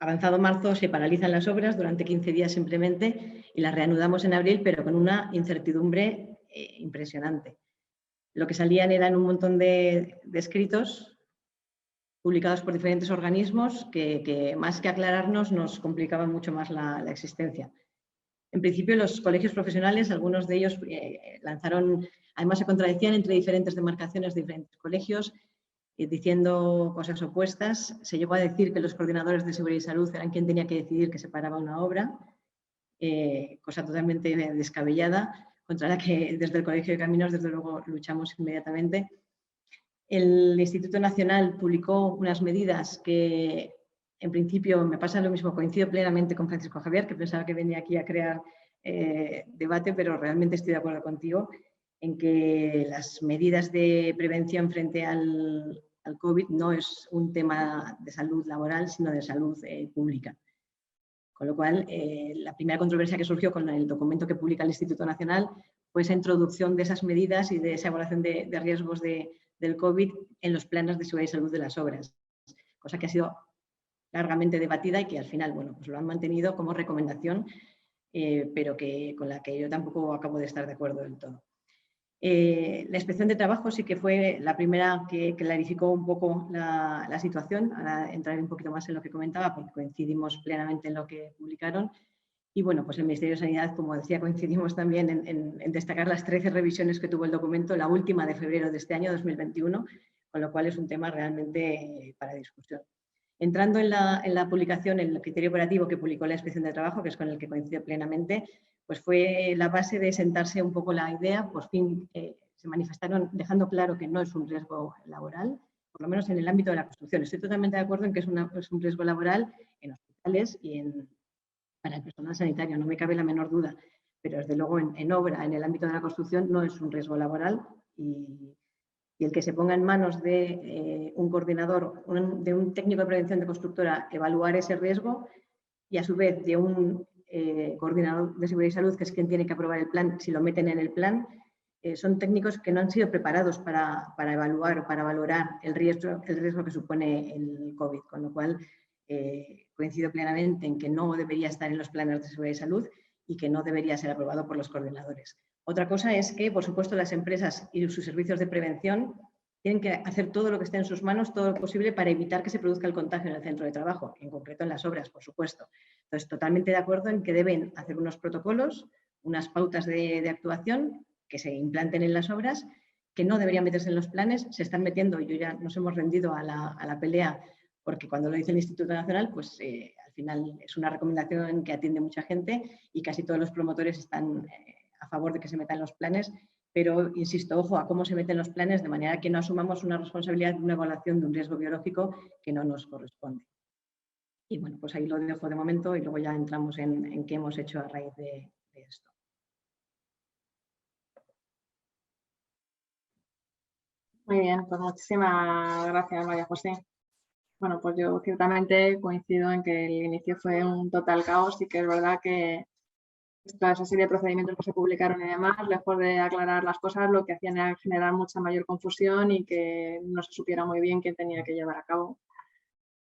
Avanzado marzo se paralizan las obras durante 15 días simplemente y las reanudamos en abril, pero con una incertidumbre impresionante. Lo que salían eran un montón de escritos publicados por diferentes organismos que más que aclararnos nos complicaban mucho más la existencia. En principio los colegios profesionales, algunos de ellos lanzaron, además se contradecían entre diferentes demarcaciones de diferentes colegios, diciendo cosas opuestas. Se llegó a decir que los coordinadores de seguridad y salud eran quien tenía que decidir que se paraba una obra, cosa totalmente descabellada, contra la que desde el Colegio de Caminos desde luego luchamos inmediatamente. El Instituto Nacional publicó unas medidas que en principio me pasa lo mismo, coincido plenamente con Francisco Javier, que pensaba que venía aquí a crear debate, pero realmente estoy de acuerdo contigo en que las medidas de prevención frente al COVID no es un tema de salud laboral, sino de salud pública. Con lo cual, la primera controversia que surgió con el documento que publica el Instituto Nacional fue esa introducción de esas medidas y de esa evaluación de riesgos del COVID en los planes de seguridad y salud de las obras, cosa que ha sido largamente debatida y que al final, bueno, pues lo han mantenido como recomendación, pero con la que yo tampoco acabo de estar de acuerdo del todo. La inspección de trabajo sí que fue la primera que clarificó un poco la situación. Ahora entraré un poquito más en lo que comentaba porque coincidimos plenamente en lo que publicaron. Y bueno, pues el Ministerio de Sanidad, como decía, coincidimos también en destacar las 13 revisiones que tuvo el documento, la última de febrero de este año 2021, con lo cual es un tema realmente para discusión. Entrando en la publicación, el criterio operativo que publicó la Inspección de Trabajo, que es con el que coincido plenamente, pues fue la base de sentarse un poco la idea. Por fin se manifestaron dejando claro que no es un riesgo laboral, por lo menos en el ámbito de la construcción. Estoy totalmente de acuerdo en que es un riesgo laboral en hospitales y para el personal sanitario, no me cabe la menor duda, pero desde luego en obra, en el ámbito de la construcción, no es un riesgo laboral y el que se ponga en manos de un coordinador, de un técnico de prevención de constructora, evaluar ese riesgo y a su vez de un coordinador de seguridad y salud, que es quien tiene que aprobar el plan, si lo meten en el plan, son técnicos que no han sido preparados para evaluar o para valorar el riesgo que supone el COVID, con lo cual coincido plenamente en que no debería estar en los planes de seguridad y salud y que no debería ser aprobado por los coordinadores. Otra cosa es que, por supuesto, las empresas y sus servicios de prevención tienen que hacer todo lo que esté en sus manos, todo lo posible para evitar que se produzca el contagio en el centro de trabajo, en concreto en las obras, por supuesto. Entonces, totalmente de acuerdo en que deben hacer unos protocolos, unas pautas de actuación que se implanten en las obras, que no deberían meterse en los planes, se están metiendo, y ya nos hemos rendido a la pelea, porque cuando lo dice el Instituto Nacional, pues al final es una recomendación que atiende mucha gente y casi todos los promotores están a favor de que se metan los planes, pero insisto, ojo a cómo se meten los planes, de manera que no asumamos una responsabilidad de una evaluación de un riesgo biológico que no nos corresponde. Y bueno, pues ahí lo dejo de momento y luego ya entramos en qué hemos hecho a raíz de esto. Muy bien, pues muchísimas gracias, María José. Bueno, pues yo ciertamente coincido en que el inicio fue un total caos y que es verdad que toda esa serie de procedimientos que se publicaron y demás, lejos de aclarar las cosas, lo que hacían era generar mucha mayor confusión y que no se supiera muy bien quién tenía que llevar a cabo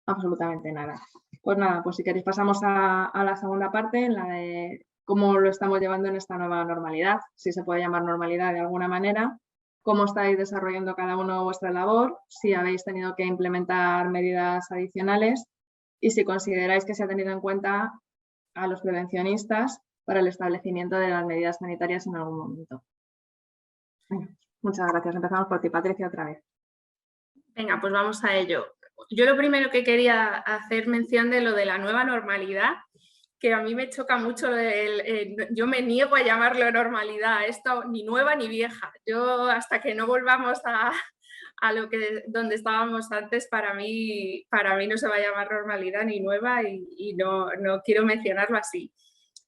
absolutamente nada. Pues nada, pues si queréis pasamos a la segunda parte, en la de cómo lo estamos llevando en esta nueva normalidad, si se puede llamar normalidad de alguna manera, cómo estáis desarrollando cada uno vuestra labor, si habéis tenido que implementar medidas adicionales y si consideráis que se ha tenido en cuenta a los prevencionistas para el establecimiento de las medidas sanitarias en algún momento. Bueno, muchas gracias. Empezamos por ti, Patricia, otra vez. Venga, pues vamos a ello. Yo lo primero que quería hacer mención de lo de la nueva normalidad, que a mí me choca mucho, yo me niego a llamarlo normalidad, esto ni nueva ni vieja. Yo hasta que no volvamos a donde estábamos antes, para mí no se va a llamar normalidad ni nueva y no quiero mencionarlo así.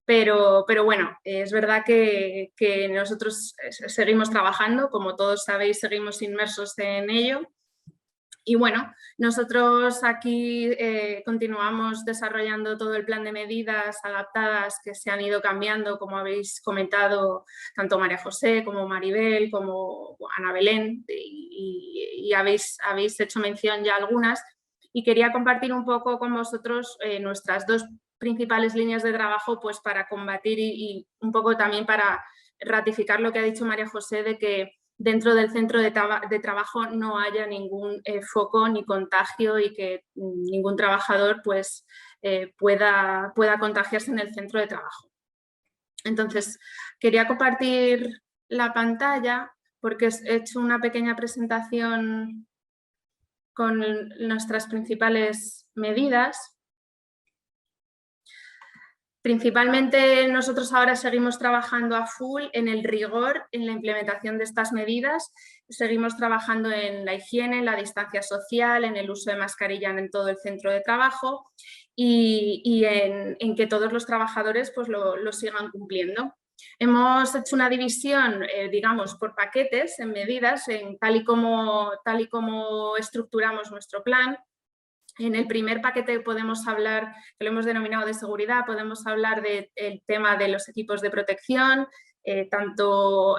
Pero bueno, es verdad que nosotros seguimos trabajando, como todos sabéis, seguimos inmersos en ello. Y bueno, nosotros aquí continuamos desarrollando todo el plan de medidas adaptadas que se han ido cambiando, como habéis comentado, tanto María José como Maribel, como Ana Belén, y habéis hecho mención ya algunas. Y quería compartir un poco con vosotros nuestras dos principales líneas de trabajo, pues para combatir y un poco también para ratificar lo que ha dicho María José de que dentro del centro de trabajo no haya ningún foco ni contagio y que ningún trabajador pues, pueda contagiarse en el centro de trabajo. Entonces, quería compartir la pantalla porque he hecho una pequeña presentación con nuestras principales medidas. Principalmente nosotros ahora seguimos trabajando a full en el rigor, en la implementación de estas medidas. Seguimos trabajando en la higiene, en la distancia social, en el uso de mascarilla en todo el centro de trabajo y en que todos los trabajadores pues, lo sigan cumpliendo. Hemos hecho una división, digamos, por paquetes, en medidas, tal y como estructuramos nuestro plan. En el primer paquete podemos hablar, que lo hemos denominado de seguridad, podemos hablar del tema de los equipos de protección, todos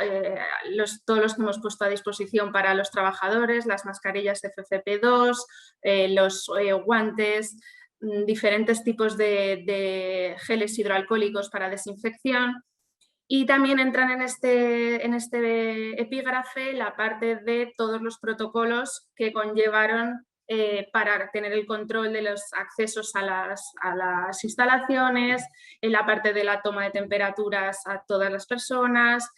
los que hemos puesto a disposición para los trabajadores, las mascarillas FFP2, los guantes, diferentes tipos de geles hidroalcohólicos para desinfección. Y también entran en este epígrafe la parte de todos los protocolos que conllevaron para tener el control de los accesos a las instalaciones, en la parte de la toma de temperaturas a todas las personas,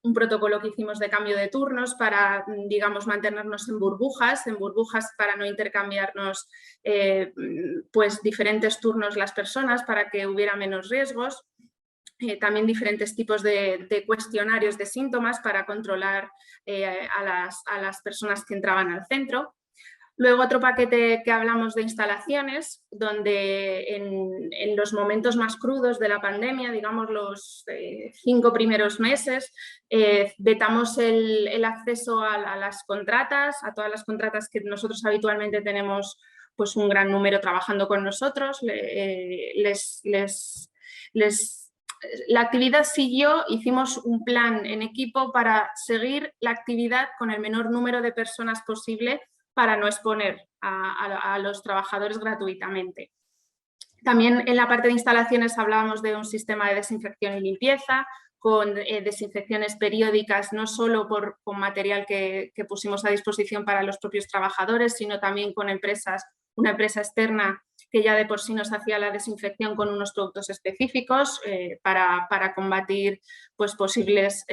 un protocolo que hicimos de cambio de turnos para, digamos, mantenernos en burbujas para no intercambiarnos pues diferentes turnos las personas para que hubiera menos riesgos. También diferentes tipos de cuestionarios de síntomas para controlar a las personas que entraban al centro. Luego otro paquete que hablamos de instalaciones, donde en los momentos más crudos de la pandemia, digamos los 5 primeros meses, vetamos el acceso a las contratas, a todas las contratas que nosotros habitualmente tenemos pues un gran número trabajando con nosotros. La actividad siguió, hicimos un plan en equipo para seguir la actividad con el menor número de personas posible para no exponer a los trabajadores gratuitamente. También en la parte de instalaciones hablábamos de un sistema de desinfección y limpieza, con desinfecciones periódicas, no solo con material que pusimos a disposición para los propios trabajadores, sino también con una empresa externa que ya de por sí nos hacía la desinfección con unos productos específicos para combatir pues, posibles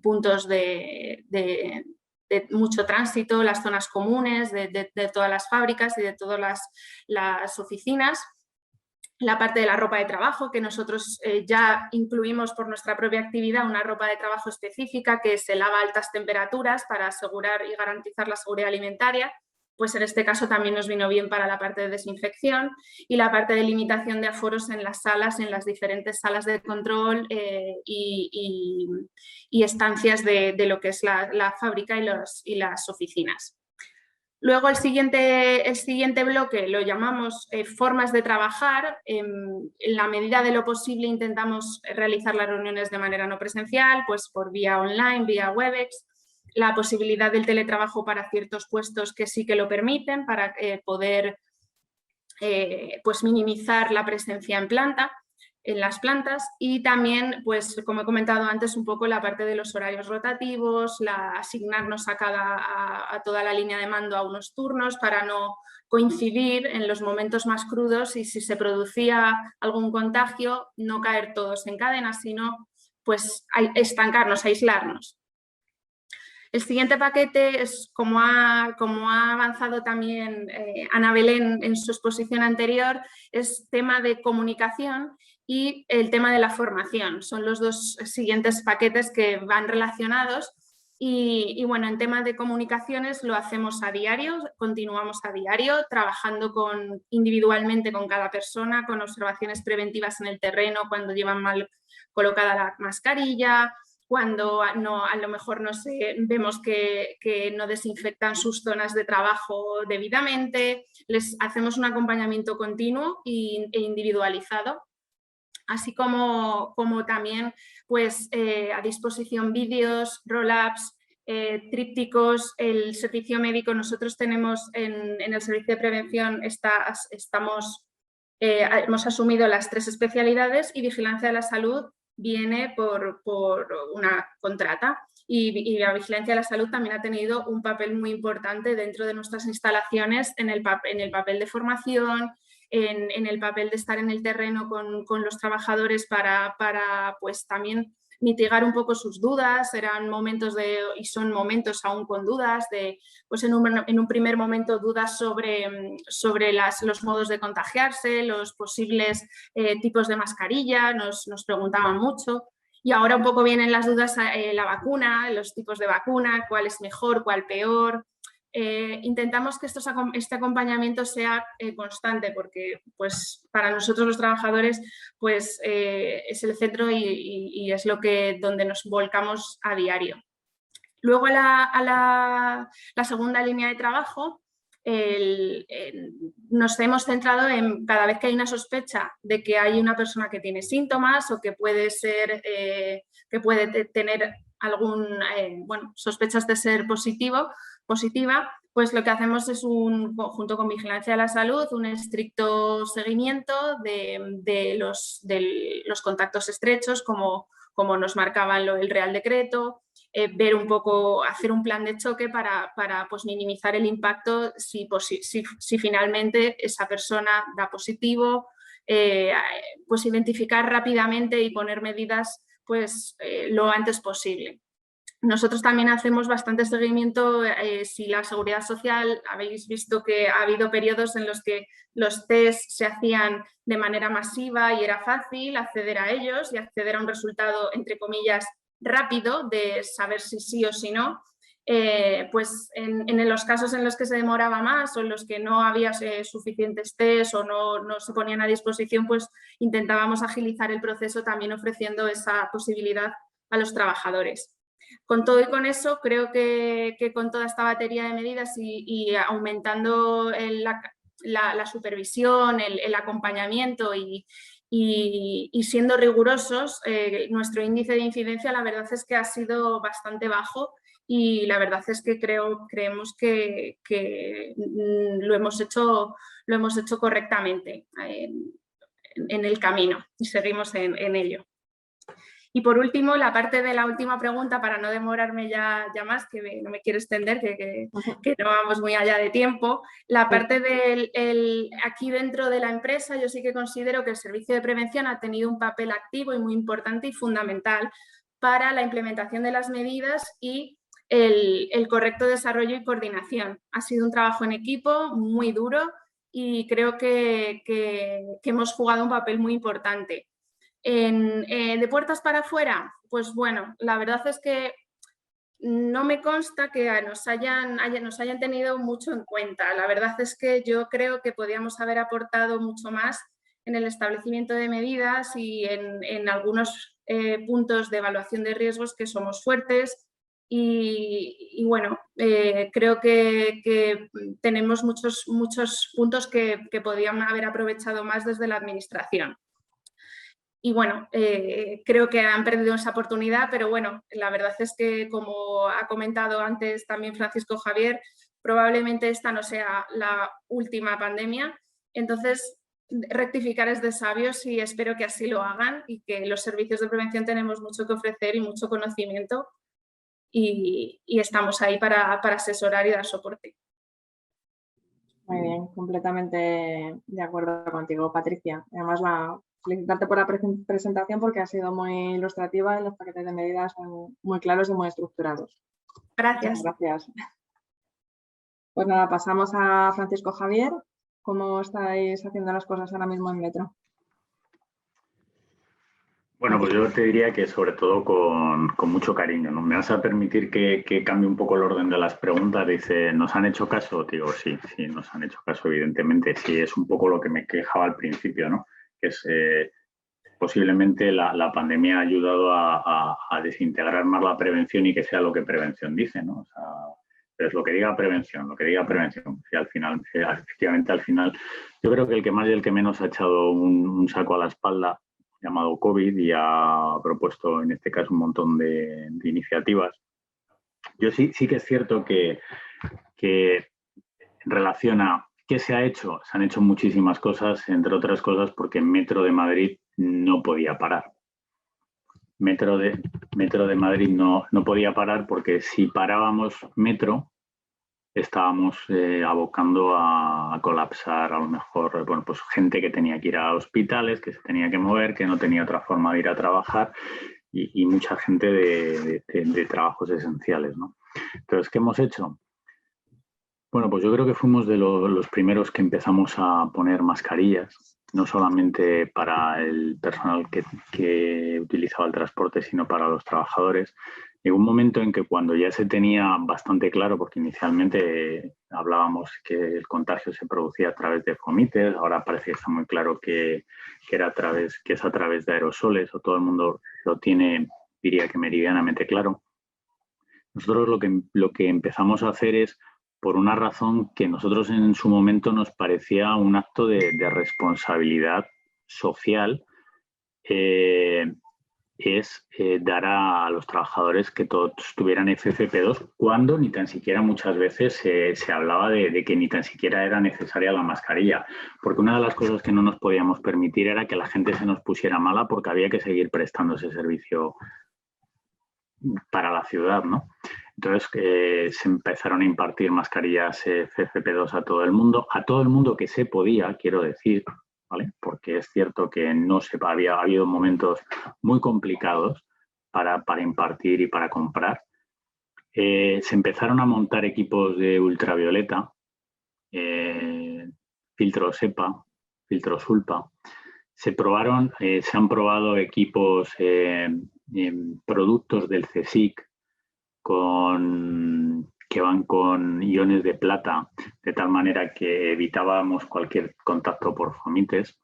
puntos de mucho tránsito, las zonas comunes de todas las fábricas y de todas las oficinas. La parte de la ropa de trabajo, que nosotros ya incluimos por nuestra propia actividad una ropa de trabajo específica que se lava a altas temperaturas para asegurar y garantizar la seguridad alimentaria. Pues en este caso también nos vino bien para la parte de desinfección y la parte de limitación de aforos en las salas, en las diferentes salas de control y estancias de lo que es la fábrica y las oficinas. Luego el siguiente bloque lo llamamos formas de trabajar. En la medida de lo posible intentamos realizar las reuniones de manera no presencial, pues por vía online, vía Webex. La posibilidad del teletrabajo para ciertos puestos que sí que lo permiten para poder pues minimizar la presencia en las plantas y también, pues como he comentado antes, un poco la parte de los horarios rotativos, asignarnos a toda la línea de mando a unos turnos para no coincidir en los momentos más crudos y si se producía algún contagio, no caer todos en cadena, sino pues estancarnos, aislarnos. El siguiente paquete es, como ha avanzado también Ana Belén en su exposición anterior, es tema de comunicación y el tema de la formación. Son los dos siguientes paquetes que van relacionados y bueno, en tema de comunicaciones lo hacemos a diario, continuamos a diario, trabajando individualmente con cada persona, con observaciones preventivas en el terreno cuando llevan mal colocada la mascarilla, cuando a lo mejor vemos que no desinfectan sus zonas de trabajo debidamente, les hacemos un acompañamiento continuo e individualizado, así como también pues, a disposición vídeos, roll-ups, trípticos, el servicio médico. Nosotros tenemos en el servicio de prevención, hemos asumido las 3 especialidades y vigilancia de la salud viene por una contrata y la vigilancia de la salud también ha tenido un papel muy importante dentro de nuestras instalaciones en el papel de formación, en el papel de estar en el terreno con los trabajadores para pues también mitigar un poco sus dudas. Eran momentos y son momentos aún con dudas pues en un primer momento dudas sobre los modos de contagiarse, los posibles tipos de mascarilla, nos preguntaban mucho. Y ahora un poco vienen las dudas, la vacuna, los tipos de vacuna, cuál es mejor, cuál peor. Intentamos que este acompañamiento sea constante porque pues, para nosotros los trabajadores pues, es el centro y es donde nos volcamos a diario. Luego a la segunda línea de trabajo nos hemos centrado en cada vez que hay una sospecha de que hay una persona que tiene síntomas o que puede tener sospechas de ser positiva, pues lo que hacemos es junto con Vigilancia de la Salud, un estricto seguimiento de los contactos estrechos, como como nos marcaba el Real Decreto, ver un poco, hacer un plan de choque para pues, minimizar el impacto si finalmente esa persona da positivo, pues identificar rápidamente y poner medidas pues, lo antes posible. Nosotros también hacemos bastante seguimiento. Si la Seguridad Social, habéis visto que ha habido periodos en los que los test se hacían de manera masiva y era fácil acceder a ellos y acceder a un resultado, entre comillas, rápido de saber si sí o si no. Pues en los casos en los que se demoraba más o en los que no había suficientes test o no se ponían a disposición, pues intentábamos agilizar el proceso también ofreciendo esa posibilidad a los trabajadores. Con todo y con eso, creo que con toda esta batería de medidas y aumentando la supervisión, el acompañamiento y siendo rigurosos, nuestro índice de incidencia la verdad es que ha sido bastante bajo y la verdad es que creemos que lo hemos hecho correctamente en el camino y seguimos en ello. Y por último, la parte de la última pregunta, para no demorarme ya más, que no me quiero extender, que no vamos muy allá de tiempo. La parte aquí dentro de la empresa, yo sí que considero que el servicio de prevención ha tenido un papel activo y muy importante y fundamental para la implementación de las medidas y el correcto desarrollo y coordinación. Ha sido un trabajo en equipo muy duro y creo que hemos jugado un papel muy importante. De puertas para afuera, pues bueno, la verdad es que no me consta que nos hayan tenido mucho en cuenta. La verdad es que yo creo que podíamos haber aportado mucho más en el establecimiento de medidas y en algunos puntos de evaluación de riesgos que somos fuertes y bueno, creo que tenemos muchos puntos que podían haber aprovechado más desde la administración. Y bueno, creo que han perdido esa oportunidad, pero bueno, la verdad es que, como ha comentado antes también Francisco Javier, probablemente esta no sea la última pandemia. Entonces, rectificar es de sabios y espero que así lo hagan y que los servicios de prevención tenemos mucho que ofrecer y mucho conocimiento y estamos ahí para asesorar y dar soporte. Muy bien, completamente de acuerdo contigo, Patricia. Además, felicitarte por la presentación porque ha sido muy ilustrativa y los paquetes de medidas son muy claros y muy estructurados. Gracias. Gracias. Pues nada, pasamos a Francisco Javier. ¿Cómo estáis haciendo las cosas ahora mismo en Metro? Bueno, pues yo te diría que sobre todo con mucho cariño, ¿no? Me vas a permitir que cambie un poco el orden de las preguntas. Dice, ¿nos han hecho caso? Digo, sí, nos han hecho caso, evidentemente. Sí, es un poco lo que me quejaba al principio, ¿no? Que es posiblemente la pandemia ha ayudado a desintegrar más la prevención y que sea lo que prevención dice, ¿no? O sea, pero es lo que diga prevención. Y al final, efectivamente, al final, yo creo que el que más y el que menos ha echado un saco a la espalda llamado COVID y ha propuesto en este caso un montón de iniciativas. Yo sí que es cierto que en relación a qué se ha hecho, se han hecho muchísimas cosas, entre otras cosas porque Metro de Madrid no podía parar. Metro de Madrid no podía parar porque si parábamos Metro estábamos abocando a colapsar a lo mejor, bueno, pues gente que tenía que ir a hospitales, que se tenía que mover, que no tenía otra forma de ir a trabajar y mucha gente de trabajos esenciales, ¿no? Entonces, ¿qué hemos hecho? Bueno, pues yo creo que fuimos de los primeros que empezamos a poner mascarillas, no solamente para el personal que utilizaba el transporte, sino para los trabajadores. Llegó un momento en que cuando ya se tenía bastante claro, porque inicialmente hablábamos que el contagio se producía a través de fomites, ahora parece que está muy claro que es a través de aerosoles, o todo el mundo lo tiene, diría que meridianamente claro. Nosotros lo que empezamos a hacer es, por una razón que nosotros en su momento nos parecía un acto de responsabilidad social, es dar a los trabajadores que todos tuvieran FFP2 cuando ni tan siquiera muchas veces se hablaba de que ni tan siquiera era necesaria la mascarilla. Porque una de las cosas que no nos podíamos permitir era que la gente se nos pusiera mala porque había que seguir prestando ese servicio para la ciudad, ¿no? Entonces se empezaron a impartir mascarillas FFP2 a todo el mundo que se podía, quiero decir, ¿vale? Porque es cierto que no se había habido momentos muy complicados para impartir y para comprar. Se empezaron a montar equipos de ultravioleta, filtros EPA, filtros ULPA. Se han probado equipos, productos del CSIC que van con iones de plata, de tal manera que evitábamos cualquier contacto por fomites.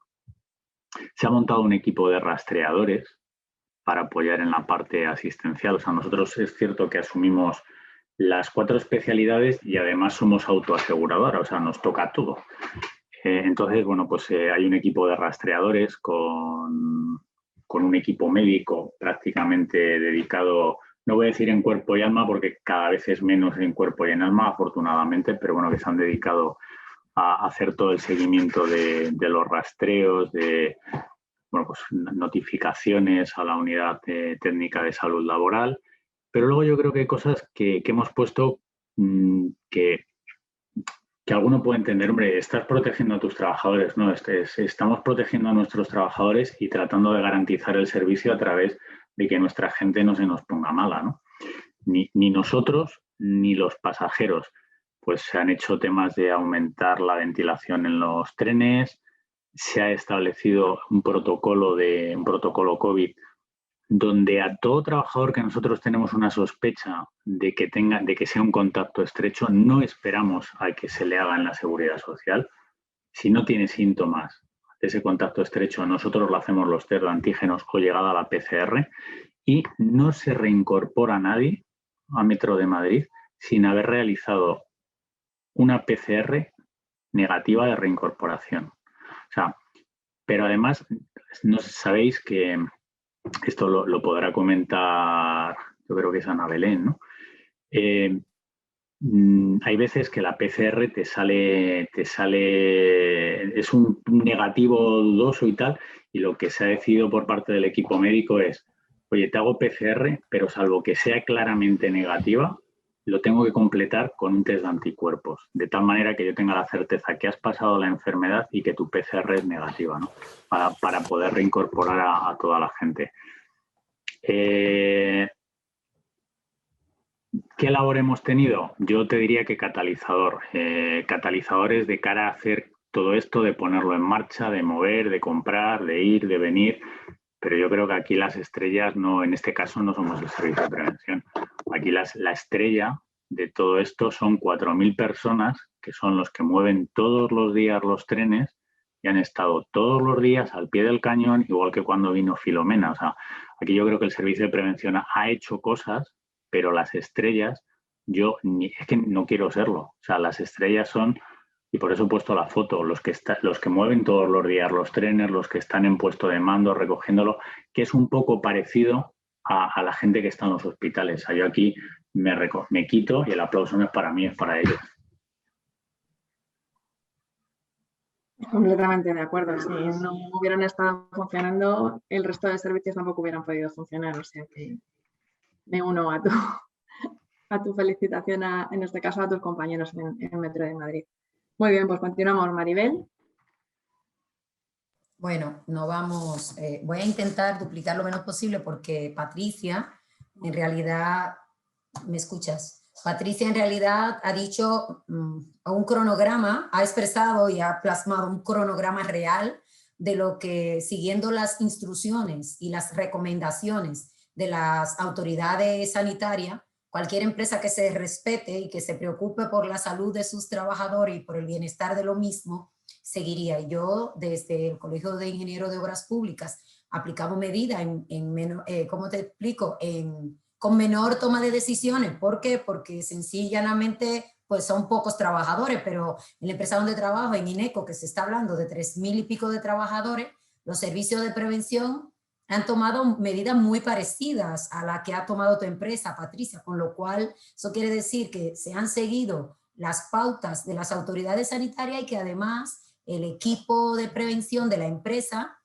Se ha montado un equipo de rastreadores para apoyar en la parte asistencial. O sea, nosotros es cierto que asumimos las 4 especialidades y además somos autoaseguradora, o sea, nos toca todo. Entonces, bueno, pues hay un equipo de rastreadores con un equipo médico prácticamente dedicado, no voy a decir en cuerpo y alma porque cada vez es menos en cuerpo y en alma, afortunadamente, pero bueno, que se han dedicado a hacer todo el seguimiento de los rastreos, de bueno, pues, notificaciones a la unidad técnica de salud laboral. Pero luego yo creo que hay cosas que hemos puesto que alguno puede entender, hombre, estás protegiendo a tus trabajadores, ¿no? Estamos protegiendo a nuestros trabajadores y tratando de garantizar el servicio a través de que nuestra gente no se nos ponga mala, ¿no? Ni nosotros ni los pasajeros. Pues se han hecho temas de aumentar la ventilación en los trenes, se ha establecido un protocolo COVID donde a todo trabajador que nosotros tenemos una sospecha de que sea un contacto estrecho, no esperamos a que se le haga en la seguridad social. Si no tiene síntomas de ese contacto estrecho, nosotros lo hacemos los test de antígenos o llegada a la PCR y no se reincorpora nadie a Metro de Madrid sin haber realizado una PCR negativa de reincorporación. O sea, pero además, no sabéis que esto lo podrá comentar, yo creo que es Ana Belén, ¿no? Hay veces que la PCR te sale, es un negativo dudoso y tal, y lo que se ha decidido por parte del equipo médico es, oye, te hago PCR, pero salvo que sea claramente negativa, lo tengo que completar con un test de anticuerpos, de tal manera que yo tenga la certeza que has pasado la enfermedad y que tu PCR es negativa, ¿no? Para poder reincorporar a toda la gente. ¿Qué labor hemos tenido? Yo te diría que catalizador. Catalizadores de cara a hacer todo esto, de ponerlo en marcha, de mover, de comprar, de ir, de venir. Pero yo creo que aquí las estrellas, no, en este caso no somos el servicio de prevención. Aquí la estrella de todo esto son 4.000 personas que son los que mueven todos los días los trenes y han estado todos los días al pie del cañón, igual que cuando vino Filomena. O sea, aquí yo creo que el servicio de prevención ha hecho cosas, pero las estrellas, es que no quiero serlo. O sea, las estrellas son, y por eso he puesto la foto, los que mueven todos los días los trenes, los que están en puesto de mando recogiéndolo, que es un poco parecido a la gente que está en los hospitales. O sea, yo aquí me quito y el aplauso no es para mí, es para ellos. Completamente de acuerdo. Si no hubieran estado funcionando, el resto de servicios tampoco hubieran podido funcionar. O sea que me uno a tu felicitación, en este caso a tus compañeros en Metro de Madrid. Muy bien, pues continuamos. Maribel. Bueno, no vamos, voy a intentar duplicar lo menos posible porque Patricia, en realidad, ¿me escuchas? Patricia en realidad ha dicho un cronograma, ha expresado y ha plasmado un cronograma real de lo que, siguiendo las instrucciones y las recomendaciones de las autoridades sanitarias, cualquier empresa que se respete y que se preocupe por la salud de sus trabajadores y por el bienestar de lo mismo, seguiría. Yo, desde el Colegio de Ingenieros de Obras Públicas, aplicamos medidas ¿cómo te explico? Con menor toma de decisiones. ¿Por qué? Porque sencillamente pues son pocos trabajadores, pero en la empresa donde trabajo, en INECO, que se está hablando de 3.000 y pico de trabajadores, los servicios de prevención han tomado medidas muy parecidas a la que ha tomado tu empresa, Patricia, con lo cual eso quiere decir que se han seguido las pautas de las autoridades sanitarias y que además el equipo de prevención de la empresa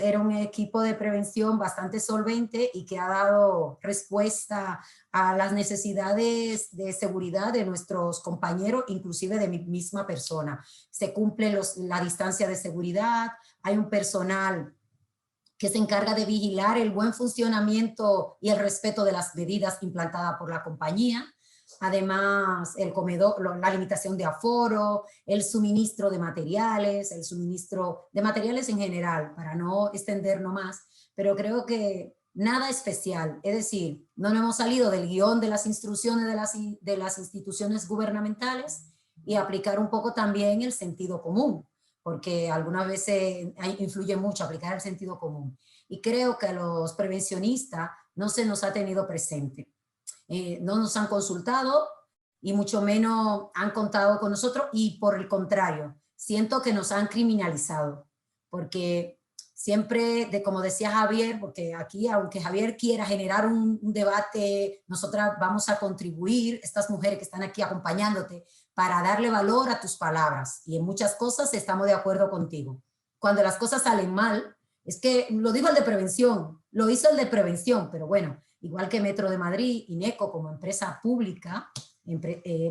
era un equipo de prevención bastante solvente y que ha dado respuesta a las necesidades de seguridad de nuestros compañeros, inclusive de mi misma persona. Se cumple la distancia de seguridad, hay un personal que se encarga de vigilar el buen funcionamiento y el respeto de las medidas implantadas por la compañía. Además, el comedor, la limitación de aforo, el suministro de materiales, el suministro de materiales en general, para no extendernos más, pero creo que nada especial. Es decir, no nos hemos salido del guión de las instrucciones de las instituciones gubernamentales y aplicar un poco también el sentido común, porque algunas veces influye mucho aplicar el sentido común. Y creo que a los prevencionistas no se nos ha tenido presente. No nos han consultado y mucho menos han contado con nosotros, y por el contrario, siento que nos han criminalizado, porque siempre, como decía Javier, porque aquí, aunque Javier quiera generar un debate, nosotras vamos a contribuir, estas mujeres que están aquí acompañándote, para darle valor a tus palabras, y en muchas cosas estamos de acuerdo contigo. Cuando las cosas salen mal, es que lo dijo el de prevención, lo hizo el de prevención, pero bueno, igual que Metro de Madrid, INECO como empresa pública,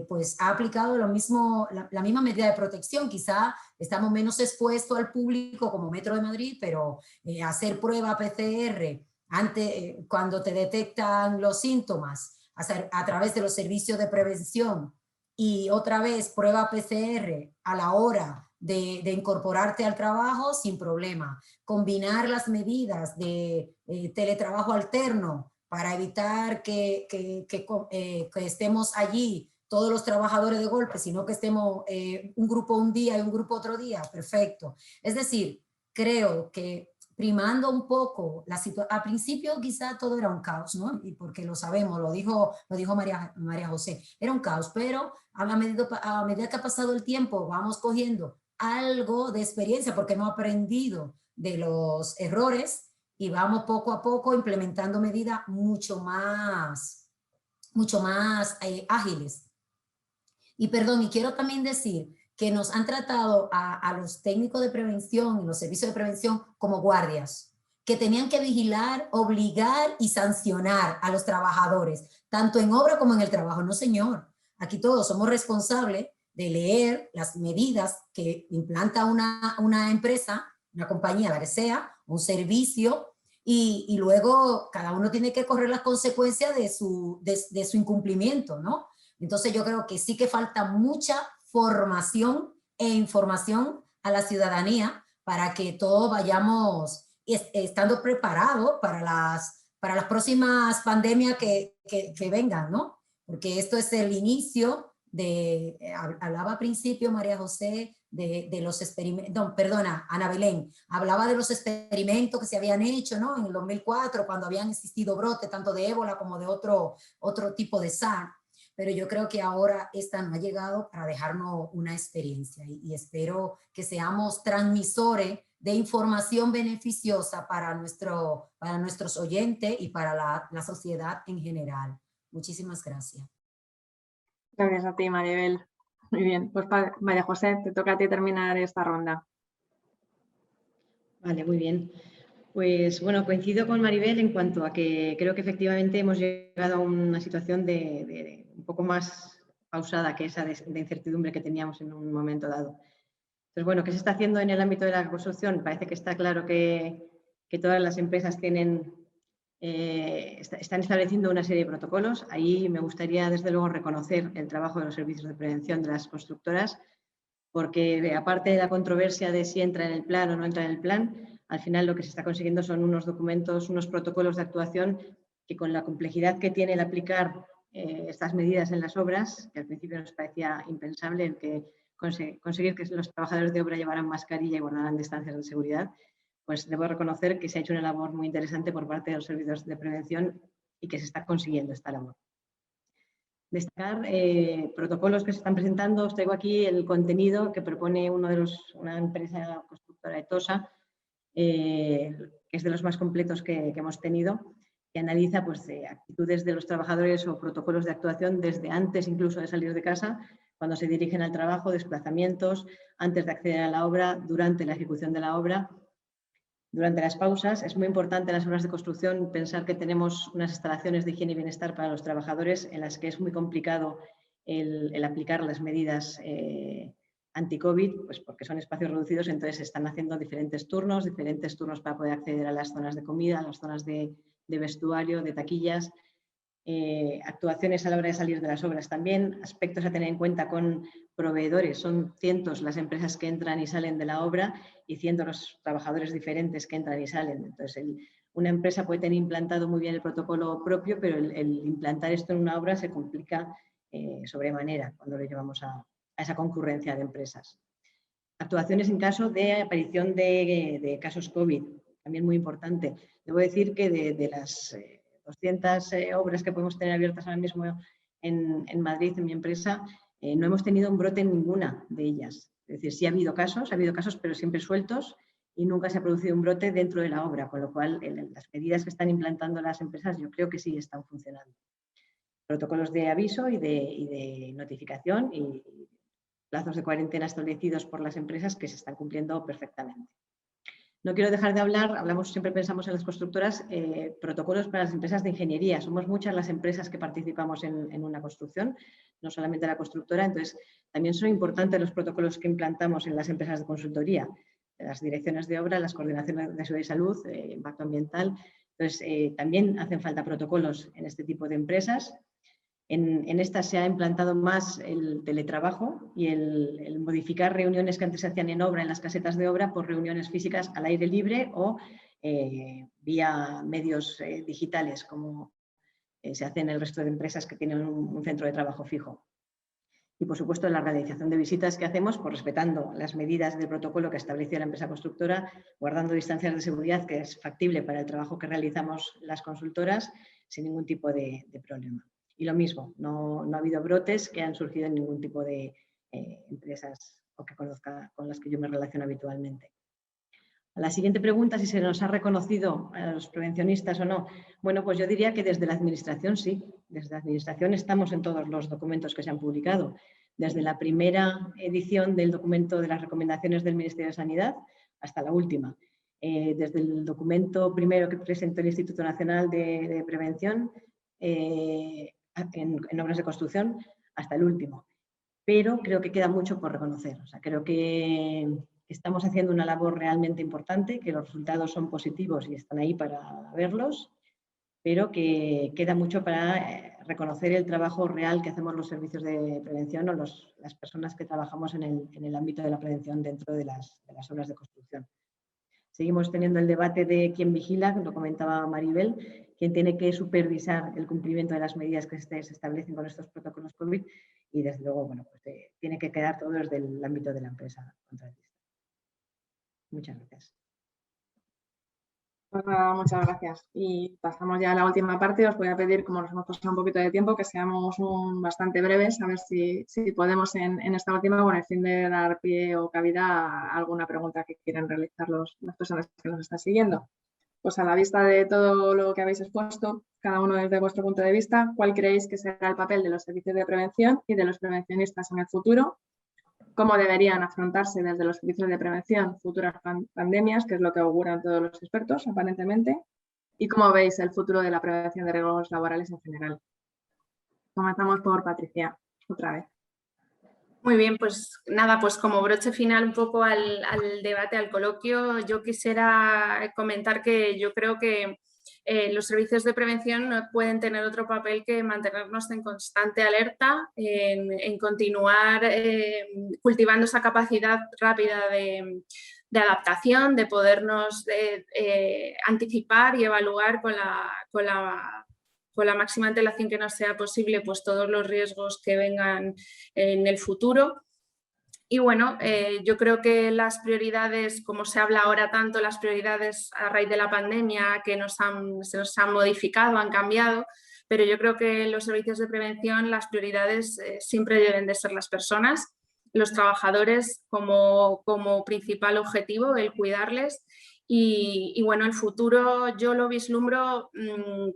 pues ha aplicado la misma medida de protección. Quizá estamos menos expuestos al público como Metro de Madrid, pero hacer prueba PCR cuando te detectan los síntomas a través de los servicios de prevención, y otra vez prueba PCR a la hora de incorporarte al trabajo sin problema. Combinar las medidas de teletrabajo alterno para evitar que estemos allí todos los trabajadores de golpe, sino que estemos un grupo un día y un grupo otro día, perfecto. Es decir, creo que primando un poco la situación, al principio quizá todo era un caos, ¿no? Y porque lo sabemos, lo dijo María José, era un caos, pero a medida que ha pasado el tiempo vamos cogiendo algo de experiencia porque hemos aprendido de los errores y vamos poco a poco implementando medidas mucho más ágiles. Y perdón, y quiero también decir que nos han tratado a los técnicos de prevención y los servicios de prevención como guardias, que tenían que vigilar, obligar y sancionar a los trabajadores, tanto en obra como en el trabajo. No, señor, aquí todos somos responsables de leer las medidas que implanta una empresa, una compañía, la que sea, un servicio, y luego cada uno tiene que correr las consecuencias de su incumplimiento, ¿no? Entonces yo creo que sí que falta mucha formación e información a la ciudadanía para que todos vayamos estando preparados para las próximas pandemias que vengan, ¿no? Porque esto es el inicio hablaba al principio María José de los experimentos, no, perdona, Ana Belén, hablaba de los experimentos que se habían hecho, ¿no? En el 2004, cuando habían existido brotes tanto de ébola como de otro tipo de SARS. Pero yo creo que ahora esta no ha llegado para dejarnos una experiencia, y espero que seamos transmisores de información beneficiosa para nuestros oyentes y para la sociedad en general. Muchísimas gracias. Gracias a ti, Maribel. Muy bien, pues María José, te toca a ti terminar esta ronda. Vale, muy bien. Pues bueno, coincido con Maribel en cuanto a que creo que efectivamente hemos llegado a una situación de un poco más pausada que esa de incertidumbre que teníamos en un momento dado. Entonces, bueno, ¿qué se está haciendo en el ámbito de la construcción? Parece que está claro que todas las empresas están estableciendo una serie de protocolos. Ahí me gustaría, desde luego, reconocer el trabajo de los servicios de prevención de las constructoras, porque aparte de la controversia de si entra en el plan o no entra en el plan, al final lo que se está consiguiendo son unos documentos, unos protocolos de actuación que, con la complejidad que tiene el aplicar estas medidas en las obras, que al principio nos parecía impensable el que conseguir que los trabajadores de obra llevaran mascarilla y guardaran distancias de seguridad, pues debo reconocer que se ha hecho una labor muy interesante por parte de los servicios de prevención y que se está consiguiendo esta labor. Destacar protocolos que se están presentando. Os traigo aquí el contenido que propone una empresa constructora de Tosa, que es de los más completos que hemos tenido, que analiza pues, actitudes de los trabajadores o protocolos de actuación desde antes incluso de salir de casa, cuando se dirigen al trabajo, desplazamientos, antes de acceder a la obra, durante la ejecución de la obra, durante las pausas. Es muy importante en las obras de construcción pensar que tenemos unas instalaciones de higiene y bienestar para los trabajadores en las que es muy complicado el aplicar las medidas anti-COVID, pues porque son espacios reducidos, entonces se están haciendo diferentes turnos para poder acceder a las zonas de comida, a las zonas de vestuario, de taquillas, actuaciones a la hora de salir de las obras también, aspectos a tener en cuenta con proveedores. Son cientos las empresas que entran y salen de la obra y cientos los trabajadores diferentes que entran y salen. Entonces, una empresa puede tener implantado muy bien el protocolo propio, pero el implantar esto en una obra se complica sobremanera cuando lo llevamos a esa concurrencia de empresas. Actuaciones en caso de aparición de casos COVID, también muy importante. Debo decir que de las 200 obras que podemos tener abiertas ahora mismo en Madrid, en mi empresa, no hemos tenido un brote en ninguna de ellas. Es decir, sí ha habido casos, pero siempre sueltos y nunca se ha producido un brote dentro de la obra, con lo cual las medidas que están implantando las empresas yo creo que sí están funcionando. Protocolos de aviso y de notificación y plazos de cuarentena establecidos por las empresas que se están cumpliendo perfectamente. No quiero dejar de hablar, siempre pensamos en las constructoras, protocolos para las empresas de ingeniería. Somos muchas las empresas que participamos en una construcción, no solamente la constructora, entonces también son importantes los protocolos que implantamos en las empresas de consultoría, las direcciones de obra, las coordinaciones de seguridad y salud, impacto ambiental. Entonces, también hacen falta protocolos en este tipo de empresas. En estas se ha implantado más el teletrabajo y el modificar reuniones que antes se hacían en obra, en las casetas de obra, por reuniones físicas al aire libre o vía medios digitales, como se hace en el resto de empresas que tienen un centro de trabajo fijo. Y, por supuesto, la realización de visitas que hacemos, pues, respetando las medidas de protocolo que estableció la empresa constructora, guardando distancias de seguridad, que es factible para el trabajo que realizamos las consultoras, sin ningún tipo de problema. Y lo mismo, no ha habido brotes que han surgido en ningún tipo de empresas o que conozca con las que yo me relaciono habitualmente. A la siguiente pregunta, si se nos ha reconocido a los prevencionistas o no. Bueno, pues yo diría que desde la Administración sí. Desde la Administración estamos en todos los documentos que se han publicado. Desde la primera edición del documento de las recomendaciones del Ministerio de Sanidad hasta la última. Desde el documento primero que presentó el Instituto Nacional de Prevención, en obras de construcción hasta el último. Pero creo que queda mucho por reconocer. O sea, creo que estamos haciendo una labor realmente importante, que los resultados son positivos y están ahí para verlos, pero que queda mucho para reconocer el trabajo real que hacemos los servicios de prevención o las personas que trabajamos en el ámbito de la prevención dentro de las obras de construcción. Seguimos teniendo el debate de quién vigila, lo comentaba Maribel, quién tiene que supervisar el cumplimiento de las medidas que se establecen con estos protocolos COVID y, desde luego, bueno, pues tiene que quedar todo desde el ámbito de la empresa contratista. Muchas gracias. Pues nada, muchas gracias. Y pasamos ya a la última parte. Os voy a pedir, como nos hemos pasado un poquito de tiempo, que seamos bastante breves, a ver si podemos en esta última, con el fin de dar pie o cabida a alguna pregunta que quieran realizar las personas que nos están siguiendo. Pues a la vista de todo lo que habéis expuesto, cada uno desde vuestro punto de vista, ¿cuál creéis que será el papel de los servicios de prevención y de los prevencionistas en el futuro? ¿Cómo deberían afrontarse desde los servicios de prevención futuras pandemias, que es lo que auguran todos los expertos, aparentemente? ¿Y cómo veis el futuro de la prevención de riesgos laborales en general? Comenzamos por Patricia, otra vez. Muy bien, pues nada, pues como broche final un poco al debate, al coloquio, yo quisiera comentar que yo creo que los servicios de prevención no pueden tener otro papel que mantenernos en constante alerta, en continuar cultivando esa capacidad rápida de adaptación, de podernos anticipar y evaluar con la máxima antelación que nos sea posible, pues todos los riesgos que vengan en el futuro. Y bueno, yo creo que las prioridades, como se habla ahora tanto, las prioridades a raíz de la pandemia que se nos han modificado, han cambiado, pero yo creo que en los servicios de prevención las prioridades siempre deben de ser las personas, los trabajadores como principal objetivo, el cuidarles Y bueno, el futuro yo lo vislumbro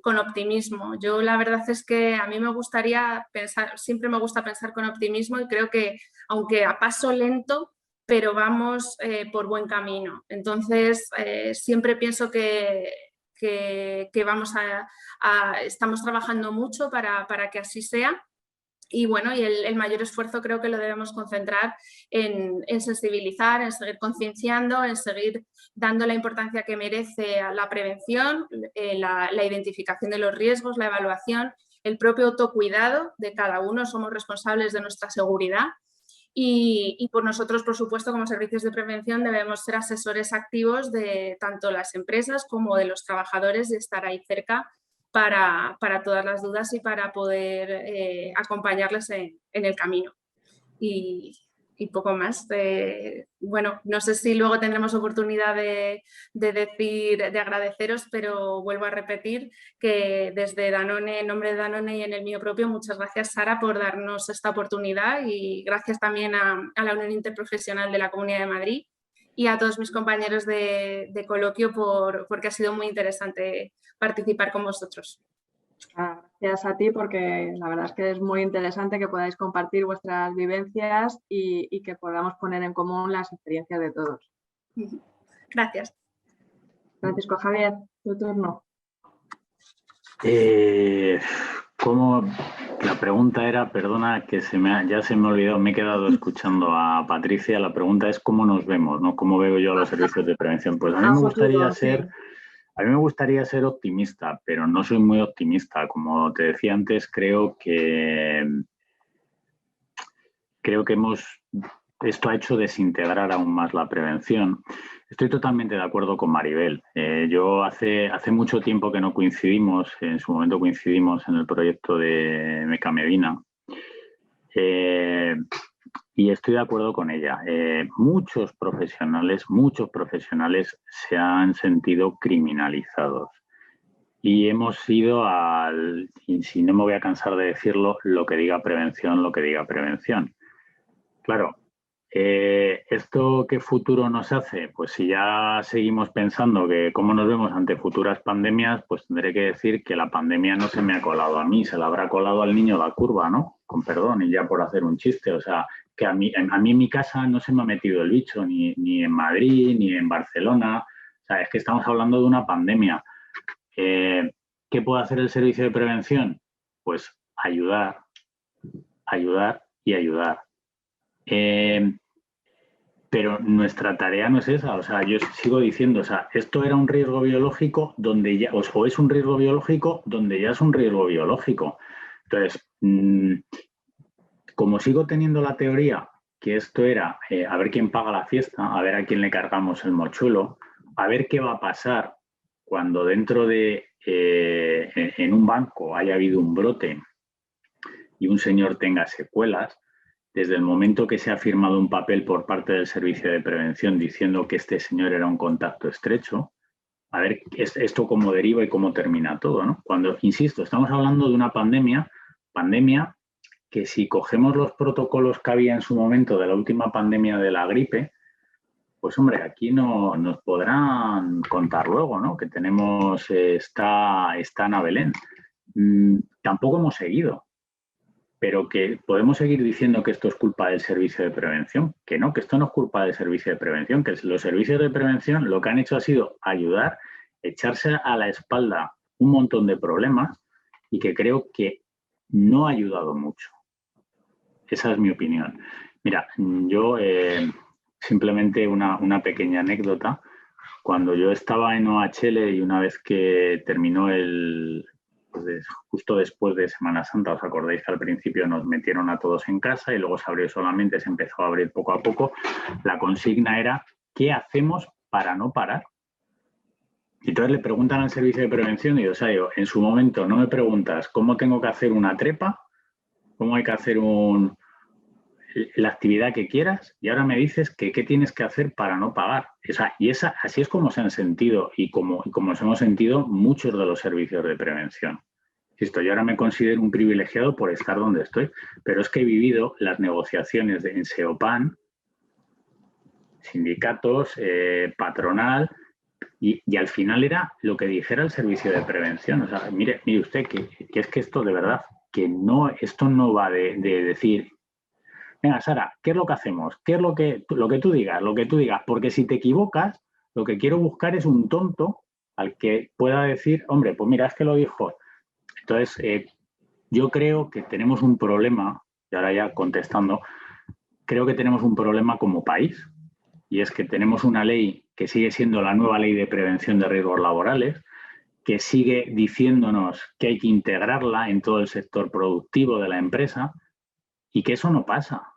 con optimismo. Yo la verdad es que a mí me gustaría pensar, siempre me gusta pensar con optimismo y creo que aunque a paso lento, pero vamos por buen camino. Entonces, siempre pienso que vamos estamos trabajando mucho para que así sea. Y bueno, y el mayor esfuerzo creo que lo debemos concentrar en sensibilizar, en seguir concienciando, en seguir dando la importancia que merece a la prevención, la identificación de los riesgos, la evaluación, el propio autocuidado de cada uno. Somos responsables de nuestra seguridad y por nosotros, por supuesto, como servicios de prevención debemos ser asesores activos de tanto las empresas como de los trabajadores y estar ahí cerca para todas las dudas y para poder acompañarles en el camino. Y poco más. Bueno, no sé si luego tendremos oportunidad de agradeceros, pero vuelvo a repetir que desde Danone, en nombre de Danone y en el mío propio, muchas gracias, Sara, por darnos esta oportunidad y gracias también a la Unión Interprofesional de la Comunidad de Madrid y a todos mis compañeros de coloquio porque ha sido muy interesante participar con vosotros. Gracias a ti, porque la verdad es que es muy interesante que podáis compartir vuestras vivencias y que podamos poner en común las experiencias de todos. Gracias. Francisco Javier, tu turno. La pregunta era, perdona, que ya se me olvidó, me he quedado escuchando a Patricia. La pregunta es cómo nos vemos, ¿no? ¿Cómo veo yo a los servicios de prevención? Pues a mí me gustaría ser optimista, pero no soy muy optimista. Como te decía antes, creo que esto ha hecho desintegrar aún más la prevención. Estoy totalmente de acuerdo con Maribel. Yo hace mucho tiempo que no coincidimos, en su momento coincidimos en el proyecto de Mecamedina. Y estoy de acuerdo con ella. Muchos profesionales se han sentido criminalizados. Y hemos sido y si no me voy a cansar de decirlo, lo que diga prevención. Claro, ¿esto qué futuro nos hace? Pues si ya seguimos pensando que cómo nos vemos ante futuras pandemias, pues tendré que decir que la pandemia no se me ha colado a mí, se la habrá colado al niño la curva, ¿no? Con perdón, y ya por hacer un chiste, o sea, que a mí en mi casa no se me ha metido el bicho, ni en Madrid, ni en Barcelona. O sea, es que estamos hablando de una pandemia. ¿Qué puede hacer el servicio de prevención? Pues ayudar y ayudar. Pero nuestra tarea no es esa. O sea, yo sigo diciendo, o sea, esto era un riesgo biológico o es un riesgo biológico donde ya es un riesgo biológico. Entonces, como sigo teniendo la teoría que esto era a ver quién paga la fiesta, a ver a quién le cargamos el mochuelo, a ver qué va a pasar cuando dentro de en un banco haya habido un brote y un señor tenga secuelas, desde el momento que se ha firmado un papel por parte del servicio de prevención diciendo que este señor era un contacto estrecho, a ver esto cómo deriva y cómo termina todo, ¿no? Cuando, insisto, estamos hablando de una pandemia que si cogemos los protocolos que había en su momento de la última pandemia de la gripe, pues hombre, aquí no nos podrán contar luego, ¿no? Que tenemos está Ana Belén. Tampoco hemos seguido, pero que podemos seguir diciendo que esto es culpa del servicio de prevención, que no, que esto no es culpa del servicio de prevención, que los servicios de prevención lo que han hecho ha sido ayudar, echarse a la espalda un montón de problemas y que creo que no ha ayudado mucho. Esa es mi opinión. Mira, yo simplemente una pequeña anécdota. Cuando yo estaba en OHL y una vez que terminó justo después de Semana Santa, ¿os acordáis que al principio nos metieron a todos en casa y luego se abrió solamente, se empezó a abrir poco a poco? La consigna era, ¿qué hacemos para no parar? Y entonces le preguntan al servicio de prevención y o sea, yo, en su momento no me preguntas cómo tengo que hacer una trepa, cómo hay que hacer la actividad que quieras y ahora me dices que qué tienes que hacer para no pagar. Así es como se han sentido y como nos hemos sentido muchos de los servicios de prevención. Yo ahora me considero un privilegiado por estar donde estoy, pero es que he vivido las negociaciones en SEOPAN, sindicatos, patronal, Y al final era lo que dijera el servicio de prevención. O sea, mire usted que es que esto de verdad, que no, esto no va de decir, venga, Sara, ¿qué es lo que hacemos? ¿Qué es lo que tú digas? Porque si te equivocas, lo que quiero buscar es un tonto al que pueda decir, hombre, pues mira, es que lo dijo. Entonces, yo creo que tenemos un problema, y ahora ya contestando, creo que tenemos un problema como país, y es que tenemos una ley que sigue siendo la nueva ley de prevención de riesgos laborales, que sigue diciéndonos que hay que integrarla en todo el sector productivo de la empresa y que eso no pasa.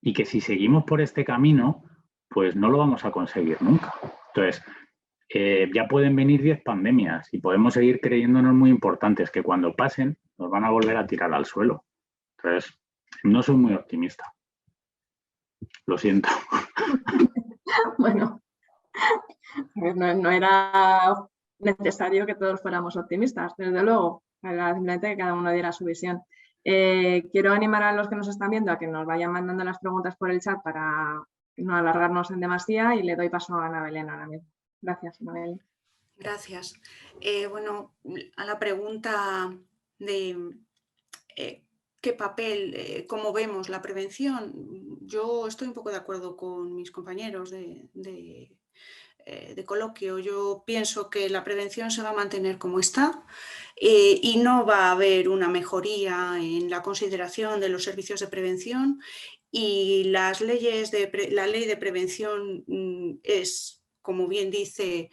Y que si seguimos por este camino, pues no lo vamos a conseguir nunca. Entonces, ya pueden venir 10 pandemias y podemos seguir creyéndonos muy importantes que cuando pasen nos van a volver a tirar al suelo. Entonces, no soy muy optimista. Lo siento. Bueno, no era necesario que todos fuéramos optimistas, desde luego. Era simplemente que cada uno diera su visión. Quiero animar a los que nos están viendo a que nos vayan mandando las preguntas por el chat para no alargarnos en demasía y le doy paso a Ana Belén ahora mismo. Gracias, Ana Belén. Gracias. Bueno, a la pregunta de qué papel, cómo vemos la prevención, yo estoy un poco de acuerdo con mis compañeros de coloquio. Yo pienso que la prevención se va a mantener como está y no va a haber una mejoría en la consideración de los servicios de prevención, y la ley de prevención es, como bien dice,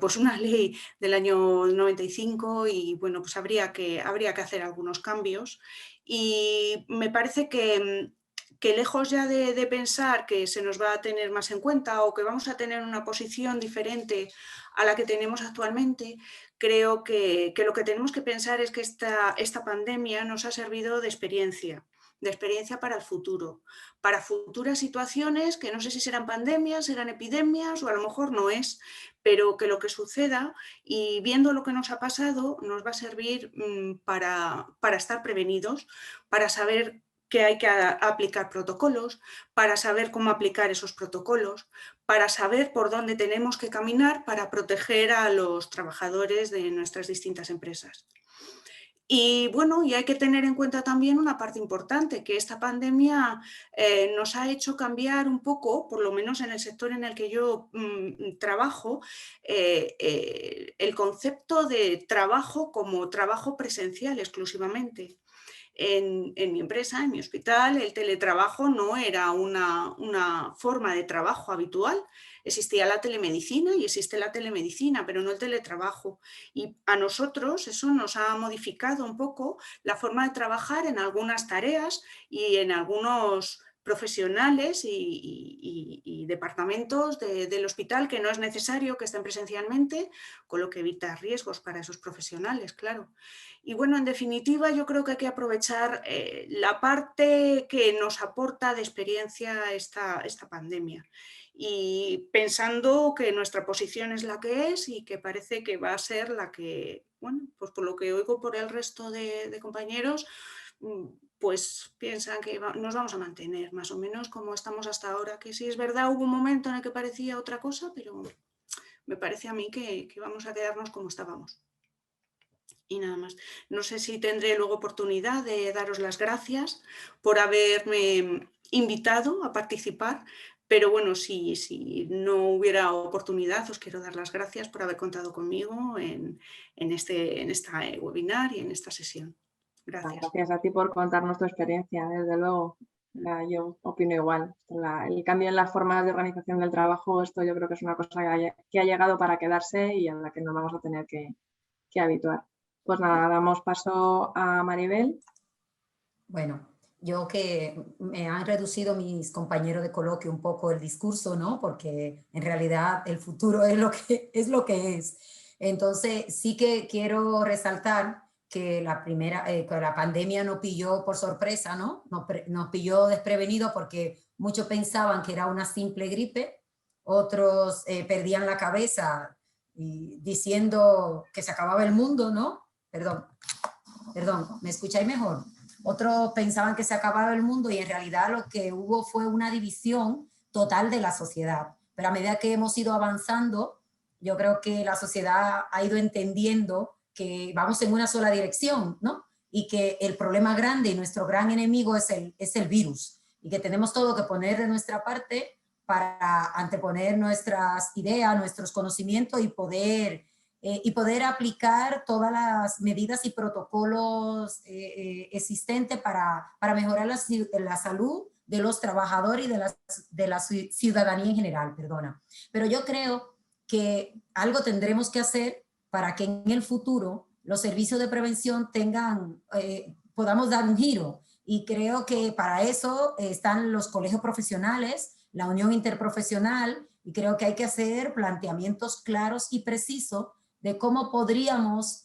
pues una ley del año 95 y bueno, pues habría que hacer algunos cambios, y me parece que lejos ya de pensar que se nos va a tener más en cuenta o que vamos a tener una posición diferente a la que tenemos actualmente, creo que lo que tenemos que pensar es que esta pandemia nos ha servido de experiencia para el futuro, para futuras situaciones que no sé si serán pandemias, serán epidemias o a lo mejor no es, pero que lo que suceda y viendo lo que nos ha pasado nos va a servir para estar prevenidos, para saber que hay que aplicar protocolos, para saber cómo aplicar esos protocolos, para saber por dónde tenemos que caminar para proteger a los trabajadores de nuestras distintas empresas. Y bueno, y hay que tener en cuenta también una parte importante, que esta pandemia nos ha hecho cambiar un poco, por lo menos en el sector en el que yo trabajo, el concepto de trabajo como trabajo presencial exclusivamente. En mi empresa, en mi hospital, el teletrabajo no era una forma de trabajo habitual. Existía la telemedicina y existe la telemedicina, pero no el teletrabajo. Y a nosotros eso nos ha modificado un poco la forma de trabajar en algunas tareas y en algunos profesionales y departamentos del hospital que no es necesario que estén presencialmente, con lo que evita riesgos para esos profesionales, claro. Y bueno, en definitiva, yo creo que hay que aprovechar la parte que nos aporta de experiencia esta pandemia. Y pensando que nuestra posición es la que es y que parece que va a ser la que, bueno, pues por lo que oigo por el resto de compañeros, pues piensan que nos vamos a mantener más o menos como estamos hasta ahora, que sí es verdad, hubo un momento en el que parecía otra cosa, pero me parece a mí que vamos a quedarnos como estábamos. Y nada más. No sé si tendré luego oportunidad de daros las gracias por haberme invitado a participar, pero bueno, si no hubiera oportunidad, os quiero dar las gracias por haber contado conmigo en esta webinar y en esta sesión. Gracias. Gracias a ti por contarnos tu experiencia, desde luego. Yo opino igual. El cambio en las formas de organización del trabajo, esto yo creo que es una cosa que ha llegado para quedarse y a la que nos vamos a tener que habituar. Pues nada, damos paso a Maribel. Bueno, yo que me han reducido mis compañeros de coloquio un poco el discurso, ¿no? Porque en realidad el futuro es lo que es. Entonces sí que quiero resaltar que la pandemia nos pilló por sorpresa, ¿no? Nos pilló desprevenido porque muchos pensaban que era una simple gripe, otros perdían la cabeza diciendo que se acababa el mundo, ¿no? Perdón, ¿me escucháis mejor? Otros pensaban que se acababa el mundo y en realidad lo que hubo fue una división total de la sociedad. Pero a medida que hemos ido avanzando, yo creo que la sociedad ha ido entendiendo que vamos en una sola dirección, ¿no? Y que el problema grande y nuestro gran enemigo es el virus, y que tenemos todo que poner de nuestra parte para anteponer nuestras ideas, nuestros conocimientos y poder aplicar todas las medidas y protocolos existentes para mejorar la salud de los trabajadores y de la ciudadanía en general, perdona. Pero yo creo que algo tendremos que hacer para que en el futuro los servicios de prevención podamos dar un giro. Y creo que para eso están los colegios profesionales, la unión interprofesional, y creo que hay que hacer planteamientos claros y precisos de cómo podríamos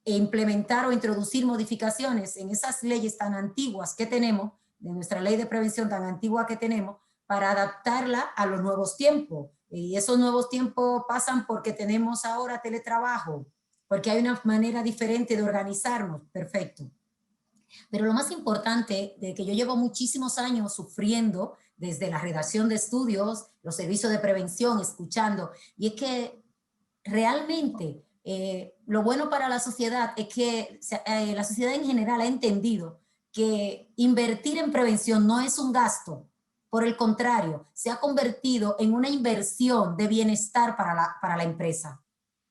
implementar o introducir modificaciones en esas leyes tan antiguas que tenemos, de nuestra ley de prevención tan antigua que tenemos, para adaptarla a los nuevos tiempos. Y esos nuevos tiempos pasan porque tenemos ahora teletrabajo, porque hay una manera diferente de organizarnos, perfecto. Pero lo más importante, de que yo llevo muchísimos años sufriendo desde la redacción de estudios, los servicios de prevención, escuchando, y es que realmente lo bueno para la sociedad es que la sociedad en general ha entendido que invertir en prevención no es un gasto, por el contrario, se ha convertido en una inversión de bienestar para la empresa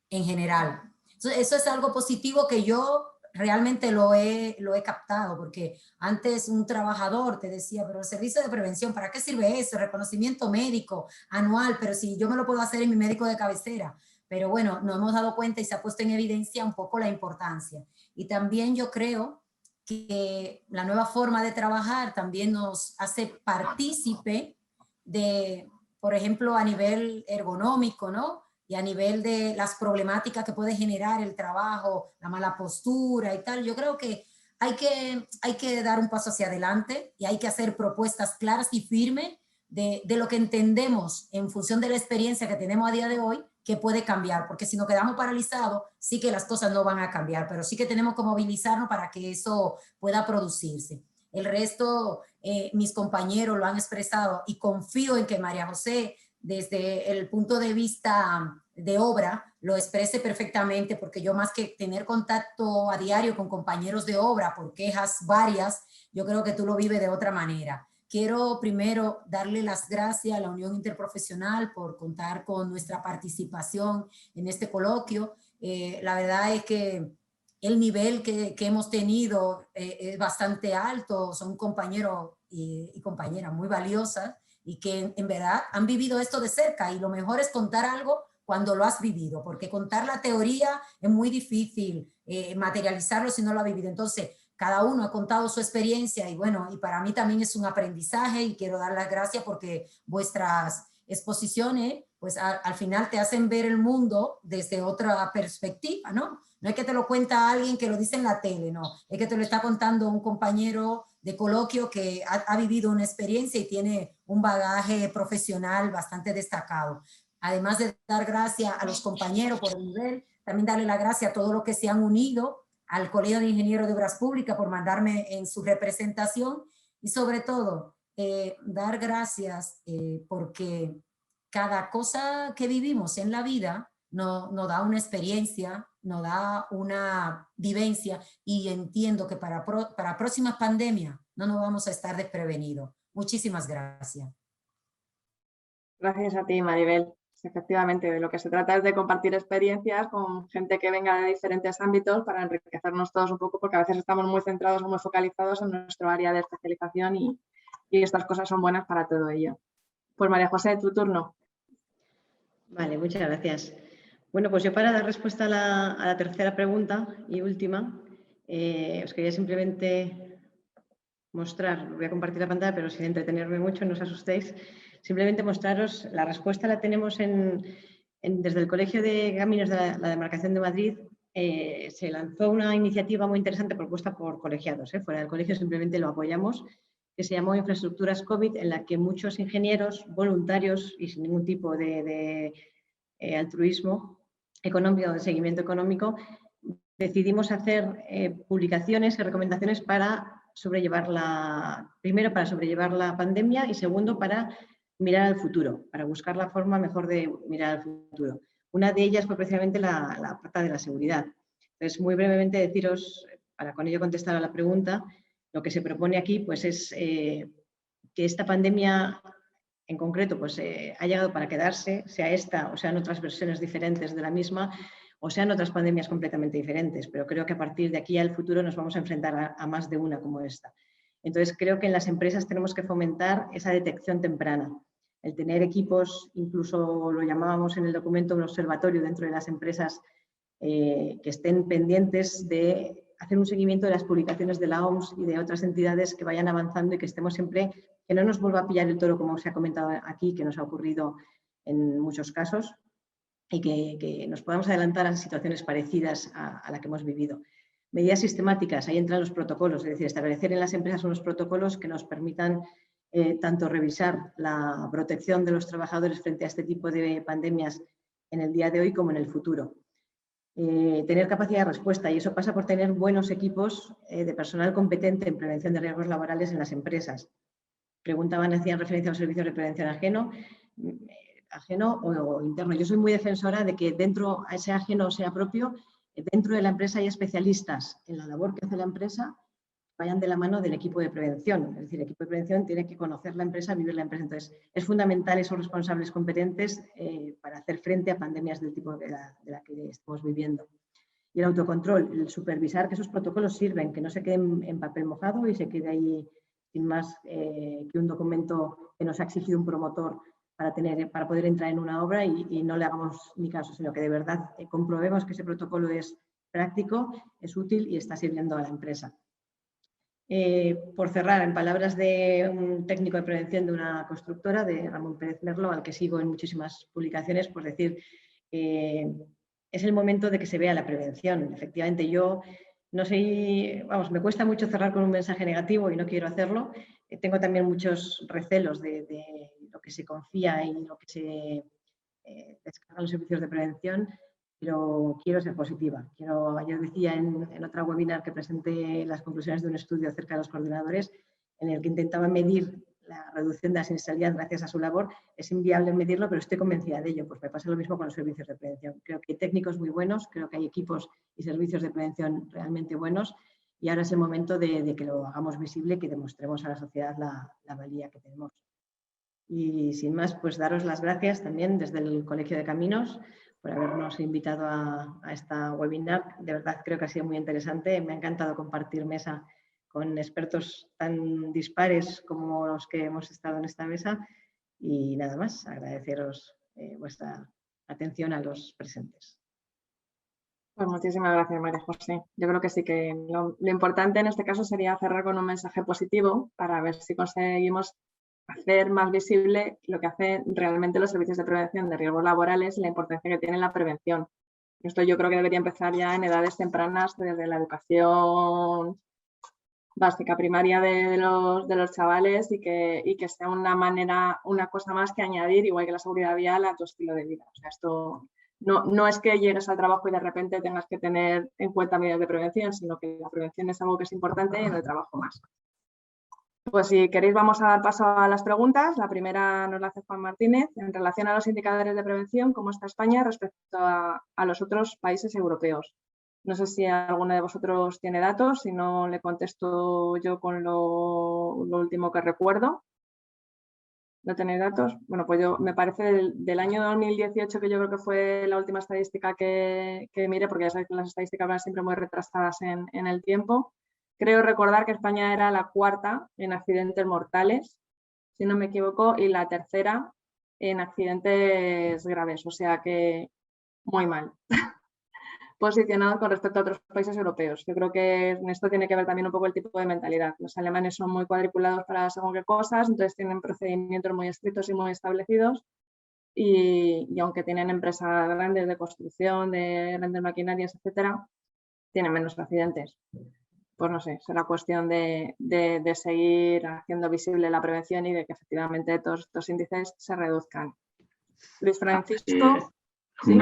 en general. Entonces, eso es algo positivo que yo realmente lo he captado, porque antes un trabajador te decía, pero el servicio de prevención, ¿para qué sirve eso? Reconocimiento médico anual, pero si yo me lo puedo hacer en mi médico de cabecera. Pero bueno, nos hemos dado cuenta y se ha puesto en evidencia un poco la importancia. Y también yo creo que la nueva forma de trabajar también nos hace partícipe de, por ejemplo, a nivel ergonómico, ¿no? Y a nivel de las problemáticas que puede generar el trabajo, la mala postura y tal. Yo creo que hay que dar un paso hacia adelante y hay que hacer propuestas claras y firmes de lo que entendemos en función de la experiencia que tenemos a día de hoy, que puede cambiar, porque si nos quedamos paralizados, sí que las cosas no van a cambiar, pero sí que tenemos que movilizarnos para que eso pueda producirse. El resto, mis compañeros lo han expresado y confío en que María José, desde el punto de vista de obra, lo exprese perfectamente, porque yo más que tener contacto a diario con compañeros de obra por quejas varias, yo creo que tú lo vives de otra manera. Quiero primero darle las gracias a la Unión Interprofesional por contar con nuestra participación en este coloquio. La verdad es que el nivel que hemos tenido es bastante alto, son compañeros y compañeras muy valiosas y que en verdad han vivido esto de cerca, y lo mejor es contar algo cuando lo has vivido, porque contar la teoría es muy difícil materializarlo si no lo ha vivido. Entonces, cada uno ha contado su experiencia y bueno, y para mí también es un aprendizaje y quiero dar las gracias porque vuestras exposiciones pues al final te hacen ver el mundo desde otra perspectiva, ¿no? No es que te lo cuenta alguien que lo dice en la tele, no, es que te lo está contando un compañero de coloquio que ha vivido una experiencia y tiene un bagaje profesional bastante destacado. Además de dar gracias a los compañeros por el nivel, también darle las gracias a todos los que se han unido, al Colegio de Ingenieros de Obras Públicas por mandarme en su representación y sobre todo dar gracias porque cada cosa que vivimos en la vida nos da una experiencia, nos da una vivencia y entiendo que para próximas pandemias no nos vamos a estar desprevenidos. Muchísimas gracias. Gracias a ti, Maribel. Efectivamente, de lo que se trata es de compartir experiencias con gente que venga de diferentes ámbitos para enriquecernos todos un poco, porque a veces estamos muy centrados o muy focalizados en nuestro área de especialización y estas cosas son buenas para todo ello. Pues María José, tu turno. Vale, muchas gracias. Bueno, pues yo para dar respuesta a la tercera pregunta y última, os quería simplemente mostrar, voy a compartir la pantalla, pero sin entretenerme mucho, no os asustéis. Simplemente mostraros, la respuesta la tenemos desde el Colegio de Caminos de la Demarcación de Madrid. Se lanzó una iniciativa muy interesante propuesta por colegiados, fuera del colegio simplemente lo apoyamos, que se llamó Infraestructuras COVID, en la que muchos ingenieros voluntarios y sin ningún tipo de altruismo económico o de seguimiento económico, decidimos hacer publicaciones y recomendaciones para sobrellevar primero para sobrellevar la pandemia y segundo para mirar al futuro, para buscar la forma mejor de mirar al futuro. Una de ellas fue precisamente la pata de la seguridad. Entonces, muy brevemente deciros, para con ello contestar a la pregunta, lo que se propone aquí pues, es que esta pandemia en concreto pues, ha llegado para quedarse, sea esta o sean otras versiones diferentes de la misma, o sean otras pandemias completamente diferentes, pero creo que a partir de aquí al futuro nos vamos a enfrentar a más de una como esta. Entonces, creo que en las empresas tenemos que fomentar esa detección temprana, el tener equipos, incluso lo llamábamos en el documento un observatorio dentro de las empresas, que estén pendientes de hacer un seguimiento de las publicaciones de la OMS y de otras entidades que vayan avanzando y que estemos siempre, que no nos vuelva a pillar el toro como se ha comentado aquí, que nos ha ocurrido en muchos casos, y que nos podamos adelantar a situaciones parecidas a la que hemos vivido. Medidas sistemáticas, ahí entran los protocolos, es decir, establecer en las empresas unos protocolos que nos permitan tanto revisar la protección de los trabajadores frente a este tipo de pandemias en el día de hoy como en el futuro. Tener capacidad de respuesta, y eso pasa por tener buenos equipos de personal competente en prevención de riesgos laborales en las empresas. Preguntaban, hacían referencia a los servicios de prevención ajeno o interno. Yo soy muy defensora de que dentro, sea ajeno o sea propio, dentro de la empresa hay especialistas en la labor que hace la empresa, vayan de la mano del equipo de prevención. Es decir, el equipo de prevención tiene que conocer la empresa, vivir la empresa. Entonces, es fundamental esos responsables competentes para hacer frente a pandemias del tipo de la que estamos viviendo. Y el autocontrol, el supervisar que esos protocolos sirven, que no se queden en papel mojado y se quede ahí sin más que un documento que nos ha exigido un promotor para poder entrar en una obra y no le hagamos ni caso, sino que de verdad comprobemos que ese protocolo es práctico, es útil y está sirviendo a la empresa. Por cerrar, en palabras de un técnico de prevención de una constructora, de Ramón Pérez Merlo, al que sigo en muchísimas publicaciones, pues decir, es el momento de que se vea la prevención. Efectivamente, yo no sé, vamos, me cuesta mucho cerrar con un mensaje negativo y no quiero hacerlo. Tengo también muchos recelos de lo que se confía y lo que se descargan los servicios de prevención, pero quiero ser positiva. Yo decía en otra webinar que presenté las conclusiones de un estudio acerca de los coordinadores, en el que intentaba medir la reducción de la siniestralidad gracias a su labor. Es inviable medirlo, pero estoy convencida de ello. Pues me pasa lo mismo con los servicios de prevención. Creo que hay técnicos muy buenos, creo que hay equipos y servicios de prevención realmente buenos, y ahora es el momento de que lo hagamos visible, que demostremos a la sociedad la valía que tenemos. Y sin más, pues daros las gracias también desde el Colegio de Caminos por habernos invitado a esta webinar. De verdad creo que ha sido muy interesante. Me ha encantado compartir mesa con expertos tan dispares como los que hemos estado en esta mesa. Y nada más, agradeceros vuestra atención a los presentes. Pues muchísimas gracias, María José. Yo creo que sí que lo importante en este caso sería cerrar con un mensaje positivo para ver si conseguimos hacer más visible lo que hacen realmente los servicios de prevención de riesgos laborales y la importancia que tiene la prevención. Esto yo creo que debería empezar ya en edades tempranas, desde la educación básica primaria de los chavales, y que sea una cosa más que añadir, igual que la seguridad vial, a tu estilo de vida. O sea, esto no es que llegues al trabajo y de repente tengas que tener en cuenta medidas de prevención, sino que la prevención es algo que es importante y en el trabajo más. Pues si queréis vamos a dar paso a las preguntas. La primera nos la hace Juan Martínez. En relación a los indicadores de prevención, ¿cómo está España respecto a los otros países europeos? No sé si alguno de vosotros tiene datos, si no le contesto yo con lo último que recuerdo. ¿No tenéis datos? Bueno, pues yo me parece del año 2018, que yo creo que fue la última estadística que miré, porque ya sabéis que las estadísticas van siempre muy retrasadas en el tiempo. Creo recordar que España era la cuarta en accidentes mortales, si no me equivoco, y la tercera en accidentes graves, o sea que muy mal posicionados con respecto a otros países europeos. Yo creo que en esto tiene que ver también un poco el tipo de mentalidad. Los alemanes son muy cuadriculados para según qué cosas, entonces tienen procedimientos muy estrictos y muy establecidos, y aunque tienen empresas grandes de construcción, de grandes maquinarias, etcétera, tienen menos accidentes. Pues no sé, será cuestión de seguir haciendo visible la prevención y de que efectivamente todos estos índices se reduzcan. Luis Francisco. ¿Sí?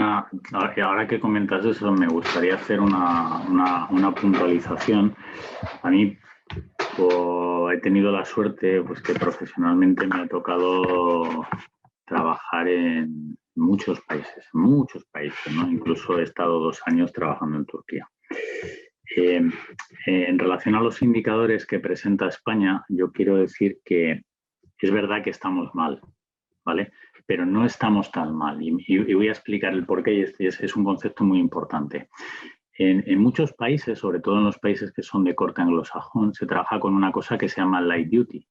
Ahora que comentas eso, me gustaría hacer una puntualización. A mí he tenido la suerte pues, que profesionalmente me ha tocado trabajar en muchos países, ¿no? Incluso he estado 2 años trabajando en Turquía. En relación a los indicadores que presenta España, yo quiero decir que es verdad que estamos mal, ¿vale? Pero no estamos tan mal y voy a explicar el porqué y es un concepto muy importante. En muchos países, sobre todo en los países que son de corte anglosajón, se trabaja con una cosa que se llama light duty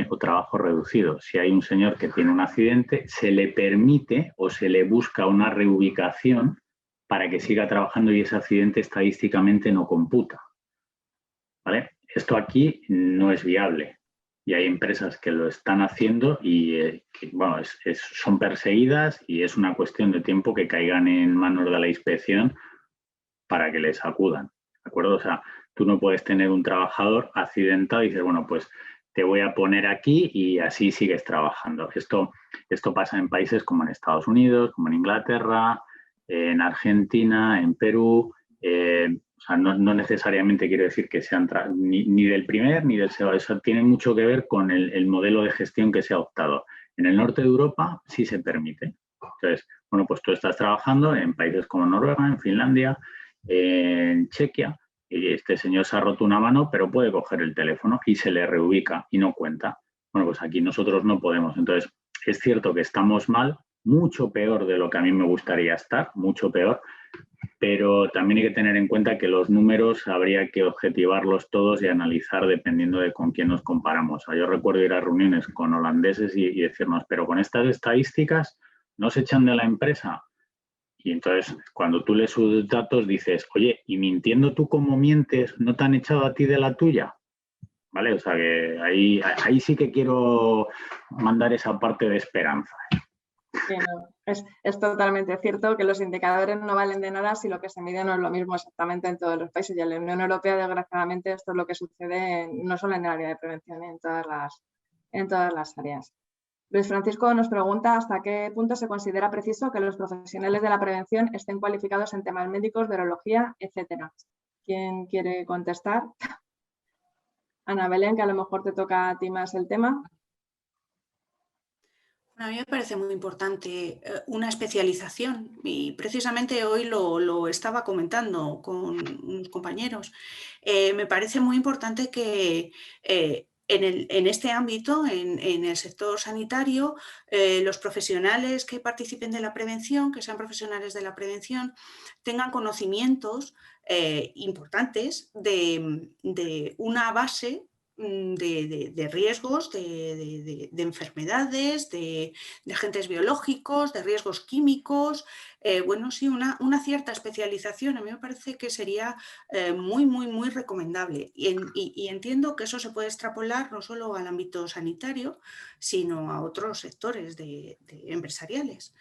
o trabajo reducido. Si hay un señor que tiene un accidente, se le permite o se le busca una reubicación para que siga trabajando y ese accidente estadísticamente no computa, ¿vale? Esto aquí no es viable y hay empresas que lo están haciendo y bueno, son perseguidas y es una cuestión de tiempo que caigan en manos de la inspección para que les acudan, ¿de acuerdo? O sea, tú no puedes tener un trabajador accidentado y dices, bueno, pues te voy a poner aquí y así sigues trabajando. Esto pasa en países como en Estados Unidos, como en Inglaterra, en Argentina, en Perú. O sea, no necesariamente quiero decir que sean ni del primer ni del segundo. Eso tiene mucho que ver con el modelo de gestión que se ha optado. En el norte de Europa sí se permite. Entonces, bueno, pues tú estás trabajando en países como Noruega, en Finlandia, en Chequia, y este señor se ha roto una mano, pero puede coger el teléfono y se le reubica y no cuenta. Bueno, pues aquí nosotros no podemos. Entonces, es cierto que estamos mal, mucho peor de lo que a mí me gustaría estar, mucho peor, pero también hay que tener en cuenta que los números habría que objetivarlos todos y analizar dependiendo de con quién nos comparamos. O sea, yo recuerdo ir a reuniones con holandeses y decirnos, pero con estas estadísticas no se echan de la empresa. Y entonces, cuando tú lees sus datos, dices, oye, ¿y mintiendo tú como mientes, no te han echado a ti de la tuya? ¿Vale? O sea, que ahí sí que quiero mandar esa parte de esperanza. Sí, no, es totalmente cierto que los indicadores no valen de nada si lo que se mide no es lo mismo exactamente en todos los países. Y en la Unión Europea, desgraciadamente, esto es lo que sucede no solo en el área de prevención, en todas las áreas. Luis Francisco nos pregunta hasta qué punto se considera preciso que los profesionales de la prevención estén cualificados en temas médicos, virología, etcétera. ¿Quién quiere contestar? Ana Belén, que a lo mejor te toca a ti más el tema. A mí me parece muy importante una especialización y precisamente hoy lo estaba comentando con unos compañeros. Me parece muy importante que en este ámbito, en el sector sanitario, los profesionales que participen de la prevención, que sean profesionales de la prevención, tengan conocimientos importantes de una base de riesgos, de enfermedades, de agentes biológicos, de riesgos químicos. Bueno, sí, una cierta especialización a mí me parece que sería muy recomendable. Y entiendo que eso se puede extrapolar no solo al ámbito sanitario, sino a otros sectores empresariales.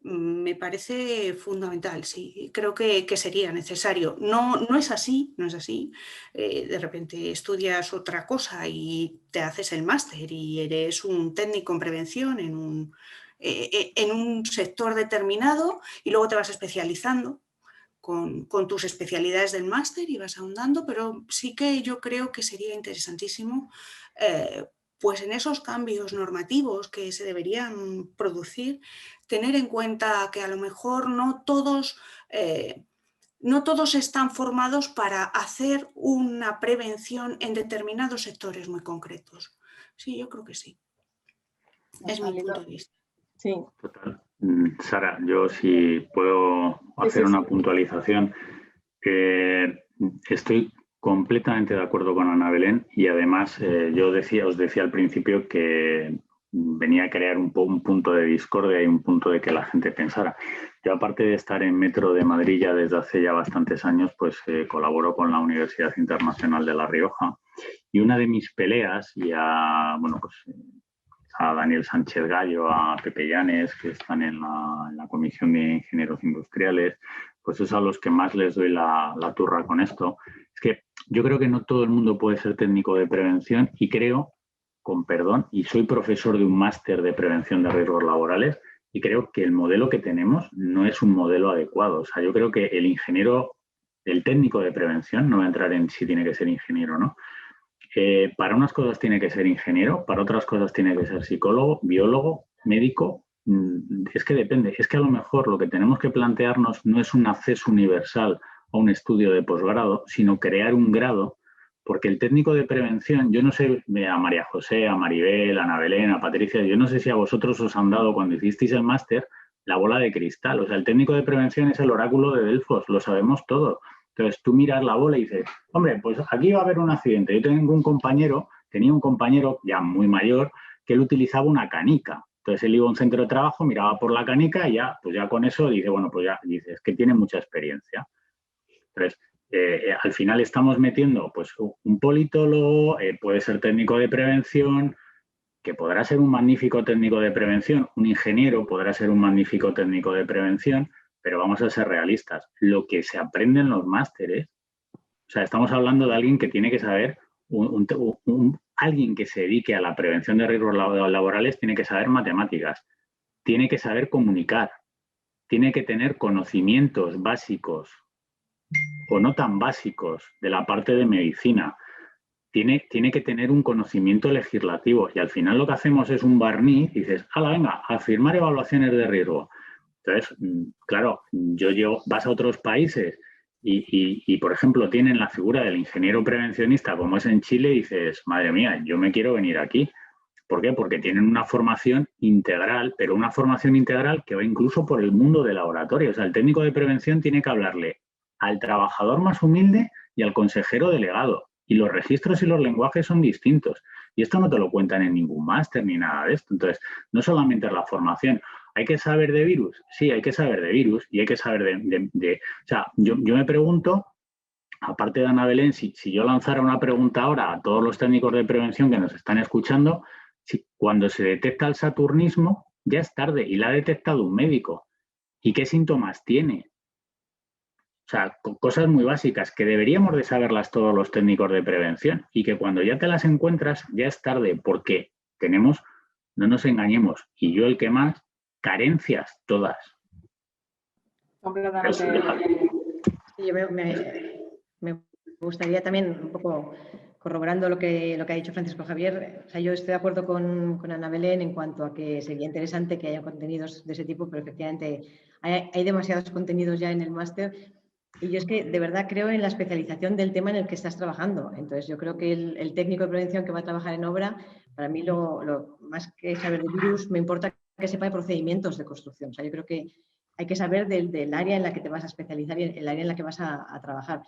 Me parece fundamental, sí, creo que sería necesario. No es así, no es así. De repente estudias otra cosa y te haces el máster y eres un técnico en prevención en un sector determinado y luego te vas especializando con tus especialidades del máster y vas ahondando, pero sí que yo creo que sería interesantísimo pues en esos cambios normativos que se deberían producir, tener en cuenta que a lo mejor no todos están formados para hacer una prevención en determinados sectores muy concretos. Sí, yo creo que sí. Es mi punto de vista. Sí. Total. Sara, yo sí puedo hacer una puntualización. Estoy completamente de acuerdo con Ana Belén y además os decía al principio que venía a crear un punto de discordia y un punto de que la gente pensara. Yo, aparte de estar en Metro de Madrid ya desde hace ya bastantes años, pues colaboro con la Universidad Internacional de La Rioja y una de mis peleas y a Daniel Sánchez Gallo, a Pepe Llanes, que están en la Comisión de Ingenieros Industriales, pues es a los que más les doy la turra con esto. Es que yo creo que no todo el mundo puede ser técnico de prevención y creo, con perdón, y soy profesor de un máster de prevención de riesgos laborales y creo que el modelo que tenemos no es un modelo adecuado. O sea, yo creo que el técnico de prevención, no voy a entrar en si tiene que ser ingeniero o no, Para unas cosas tiene que ser ingeniero, para otras cosas tiene que ser psicólogo, biólogo, médico. Es que depende. Es que a lo mejor lo que tenemos que plantearnos no es un acceso universal a un estudio de posgrado, sino crear un grado, porque el técnico de prevención, yo no sé, a María José, a Maribel, a Ana Belén, a Patricia, yo no sé si a vosotros os han dado cuando hicisteis el máster la bola de cristal. O sea, el técnico de prevención es el oráculo de Delfos, lo sabemos todo. Entonces tú miras la bola y dices, hombre, pues aquí va a haber un accidente. Yo tenía un compañero ya muy mayor que él utilizaba una canica. Entonces él iba a un centro de trabajo, miraba por la canica y ya, pues ya con eso dice, bueno, pues ya dices que tiene mucha experiencia. Entonces, al final estamos metiendo pues un politólogo, puede ser técnico de prevención, que podrá ser un magnífico técnico de prevención, un ingeniero podrá ser un magnífico técnico de prevención, pero vamos a ser realistas. Lo que se aprende en los másteres, o sea, estamos hablando de alguien que tiene que saber, alguien que se dedique a la prevención de riesgos laborales tiene que saber matemáticas, tiene que saber comunicar, tiene que tener conocimientos básicos o no tan básicos de la parte de medicina, tiene que tener un conocimiento legislativo y al final lo que hacemos es un barniz y dices, ¡hala, venga, a firmar evaluaciones de riesgo! Entonces, claro, vas a otros países y, por ejemplo, tienen la figura del ingeniero prevencionista como es en Chile y dices, madre mía, yo me quiero venir aquí. ¿Por qué? Porque tienen una formación integral, pero una formación integral que va incluso por el mundo del laboratorio. O sea, el técnico de prevención tiene que hablarle al trabajador más humilde y al consejero delegado. Y los registros y los lenguajes son distintos. Y esto no te lo cuentan en ningún máster ni nada de esto. Entonces, no solamente es la formación. ¿Hay que saber de virus? Sí, hay que saber de virus y hay que saber o sea, yo me pregunto, aparte de Ana Belén, si yo lanzara una pregunta ahora a todos los técnicos de prevención que nos están escuchando, si cuando se detecta el saturnismo ya es tarde y la ha detectado un médico. ¿Y qué síntomas tiene? O sea, cosas muy básicas que deberíamos de saberlas todos los técnicos de prevención y que cuando ya te las encuentras ya es tarde porque tenemos, no nos engañemos, y yo el que más, carencias todas. Completamente. Yo me gustaría también, un poco corroborando lo que ha dicho Francisco Javier, o sea, yo estoy de acuerdo con Ana Belén en cuanto a que sería interesante que haya contenidos de ese tipo, pero efectivamente hay demasiados contenidos ya en el máster. Y yo es que de verdad creo en la especialización del tema en el que estás trabajando. Entonces yo creo que el técnico de prevención que va a trabajar en obra, para mí lo más que saber de virus, me importa que sepa de procedimientos de construcción. O sea, yo creo que hay que saber del área en la que te vas a especializar y el área en la que vas a trabajar.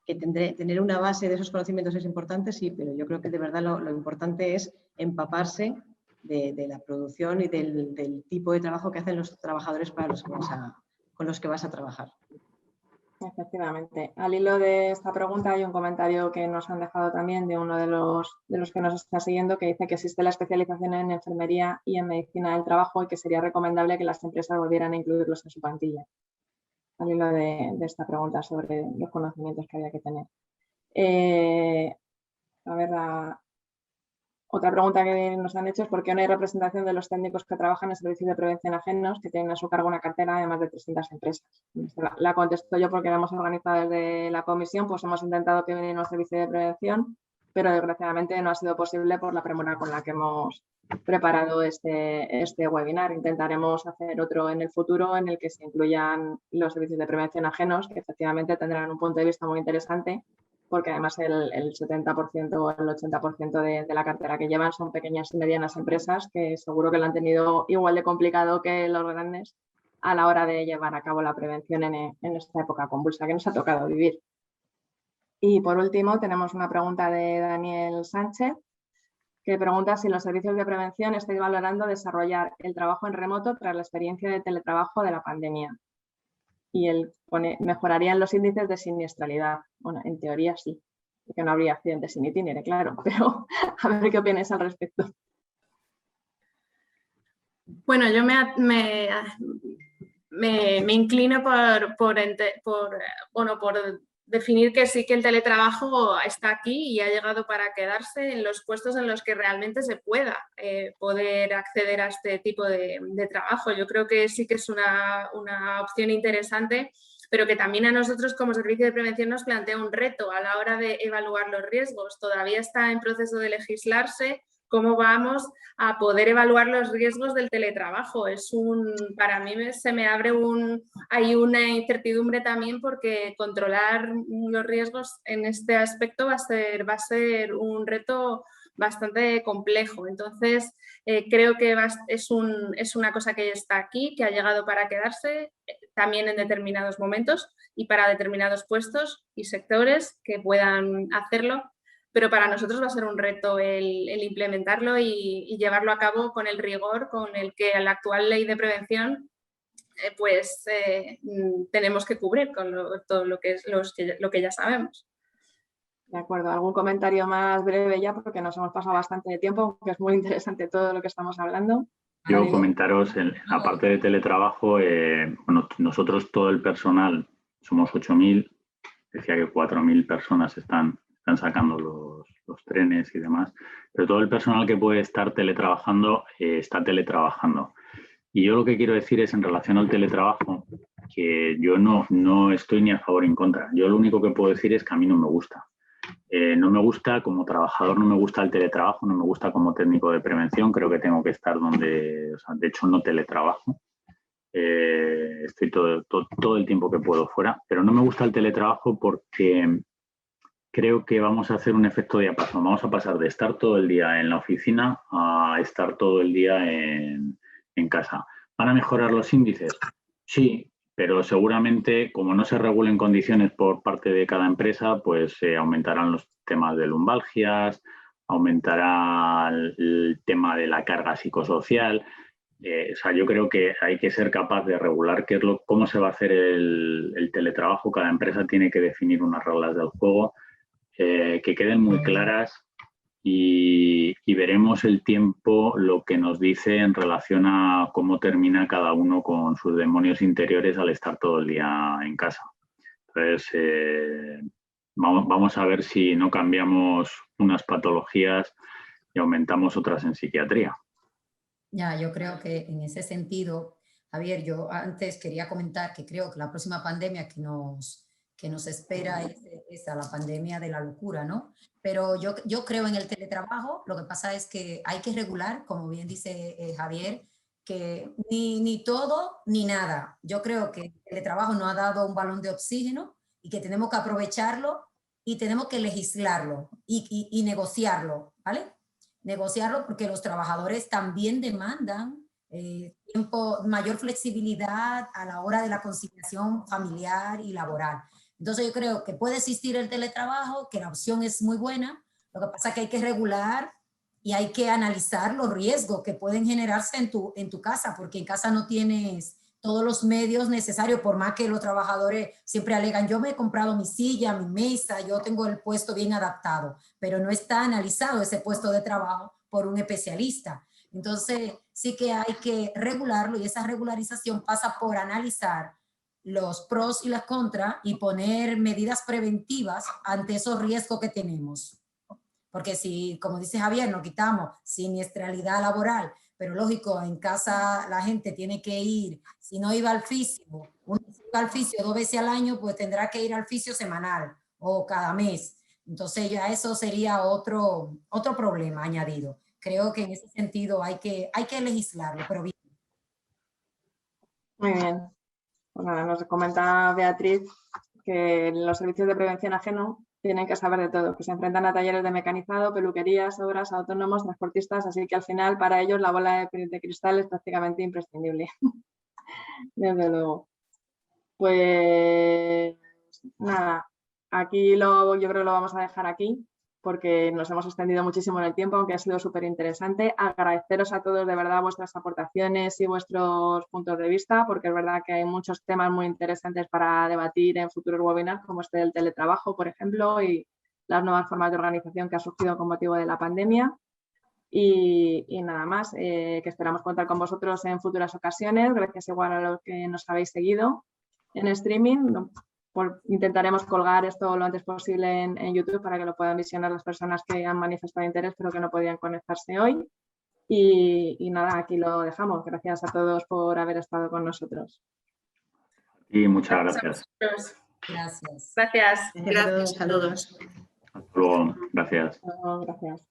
Que tener una base de esos conocimientos es importante, sí, pero yo creo que de verdad lo importante es empaparse de la producción y del tipo de trabajo que hacen los trabajadores con los que vas a trabajar. Efectivamente. Al hilo de esta pregunta hay un comentario que nos han dejado también de uno de los que nos está siguiendo que dice que existe la especialización en enfermería y en medicina del trabajo y que sería recomendable que las empresas volvieran a incluirlos en su plantilla. Al hilo de esta pregunta sobre los conocimientos que había que tener. A ver, otra pregunta que nos han hecho es ¿por qué no hay representación de los técnicos que trabajan en servicios de prevención ajenos que tienen a su cargo una cartera de más de 300 empresas? La contesto yo porque la hemos organizado desde la comisión, pues hemos intentado que viniera un servicio de prevención, pero desgraciadamente no ha sido posible por la premura con la que hemos preparado este webinar. Intentaremos hacer otro en el futuro en el que se incluyan los servicios de prevención ajenos, que efectivamente tendrán un punto de vista muy interesante, porque además el 70% o el 80% de la cartera que llevan son pequeñas y medianas empresas que seguro que lo han tenido igual de complicado que los grandes a la hora de llevar a cabo la prevención en esta época convulsa que nos ha tocado vivir. Y por último tenemos una pregunta de Daniel Sánchez que pregunta si los servicios de prevención estáis valorando desarrollar el trabajo en remoto tras la experiencia de teletrabajo de la pandemia. Y él pone, mejorarían los índices de siniestralidad. Bueno, en teoría sí, porque no habría accidentes sin itinere, claro, pero a ver qué opináis al respecto. Bueno, yo me inclino por definir que sí que el teletrabajo está aquí y ha llegado para quedarse en los puestos en los que realmente se pueda poder acceder a este tipo de trabajo. Yo creo que sí que es una opción interesante pero que también a nosotros como Servicio de Prevención nos plantea un reto a la hora de evaluar los riesgos. Todavía está en proceso de legislarse cómo vamos a poder evaluar los riesgos del teletrabajo. Para mí se me abre hay una incertidumbre también, porque controlar los riesgos en este aspecto va a ser un reto bastante complejo. Entonces, creo que es una cosa que está aquí, que ha llegado para quedarse también en determinados momentos y para determinados puestos y sectores que puedan hacerlo. Pero para nosotros va a ser un reto el implementarlo y llevarlo a cabo con el rigor con el que la actual ley de prevención tenemos que cubrir con todo lo que ya sabemos. De acuerdo. ¿Algún comentario más breve ya? Porque nos hemos pasado bastante de tiempo, que es muy interesante todo lo que estamos hablando. Yo comentaros, en la parte de teletrabajo, bueno, nosotros todo el personal, somos 8.000, decía que 4.000 personas están sacando los trenes y demás, pero todo el personal que puede estar teletrabajando, está teletrabajando. Y yo lo que quiero decir es, en relación al teletrabajo, que yo no estoy ni a favor ni en contra. Yo lo único que puedo decir es que a mí no me gusta. No me gusta como trabajador, no me gusta el teletrabajo, no me gusta como técnico de prevención. Creo que tengo que estar donde, o sea, de hecho no teletrabajo. Estoy todo el tiempo que puedo fuera, pero no me gusta el teletrabajo porque creo que vamos a hacer un efecto diapasón. Vamos a pasar de estar todo el día en la oficina a estar todo el día en casa. ¿Van a mejorar los índices? Sí, pero seguramente, como no se regulen condiciones por parte de cada empresa, pues aumentarán los temas de lumbalgias, aumentará el tema de la carga psicosocial. O sea, yo creo que hay que ser capaz de regular cómo se va a hacer el teletrabajo. Cada empresa tiene que definir unas reglas del juego que queden muy claras, y veremos el tiempo lo que nos dice en relación a cómo termina cada uno con sus demonios interiores al estar todo el día en casa. Entonces, vamos a ver si no cambiamos unas patologías y aumentamos otras en psiquiatría. Ya, yo creo que en ese sentido, Javier, yo antes quería comentar que creo que la próxima pandemia que nos espera es a la pandemia de la locura, ¿no? Pero yo creo en el teletrabajo. Lo que pasa es que hay que regular, como bien dice Javier, que ni todo ni nada. Yo creo que el teletrabajo nos ha dado un balón de oxígeno y que tenemos que aprovecharlo y tenemos que legislarlo y negociarlo, ¿vale? Negociarlo, porque los trabajadores también demandan mayor flexibilidad a la hora de la conciliación familiar y laboral. Entonces yo creo que puede existir el teletrabajo, que la opción es muy buena. Lo que pasa es que hay que regular y hay que analizar los riesgos que pueden generarse en tu casa, porque en casa no tienes todos los medios necesarios, por más que los trabajadores siempre alegan, yo me he comprado mi silla, mi mesa, yo tengo el puesto bien adaptado, pero no está analizado ese puesto de trabajo por un especialista. Entonces sí que hay que regularlo, y esa regularización pasa por analizar los pros y las contras y poner medidas preventivas ante esos riesgos que tenemos. Porque si, como dice Javier, nos quitamos siniestralidad laboral, pero lógico, en casa la gente tiene que ir, si no iba al fisio, uno iba al fisio 2 veces al año, pues tendrá que ir al fisio semanal o cada mes. Entonces ya eso sería otro problema añadido. Creo que en ese sentido hay que legislarlo, pero bien. Muy bien. Bueno, nos comenta Beatriz que los servicios de prevención ajeno tienen que saber de todo, que se enfrentan a talleres de mecanizado, peluquerías, obras, autónomos, transportistas, así que al final para ellos la bola de cristal es prácticamente imprescindible. Desde luego. Pues nada, aquí yo creo que lo vamos a dejar aquí, porque nos hemos extendido muchísimo en el tiempo, aunque ha sido súper interesante. Agradeceros a todos de verdad vuestras aportaciones y vuestros puntos de vista, porque es verdad que hay muchos temas muy interesantes para debatir en futuros webinars, como este del teletrabajo, por ejemplo, y las nuevas formas de organización que ha surgido con motivo de la pandemia. Y nada más, que esperamos contar con vosotros en futuras ocasiones. Gracias igual a los que nos habéis seguido en streaming. Intentaremos colgar esto lo antes posible en YouTube para que lo puedan visionar las personas que han manifestado interés pero que no podían conectarse hoy. Y nada, aquí lo dejamos. Gracias a todos por haber estado con nosotros. Y muchas gracias. Gracias. Gracias. Gracias a todos. Hasta luego. Gracias. Gracias.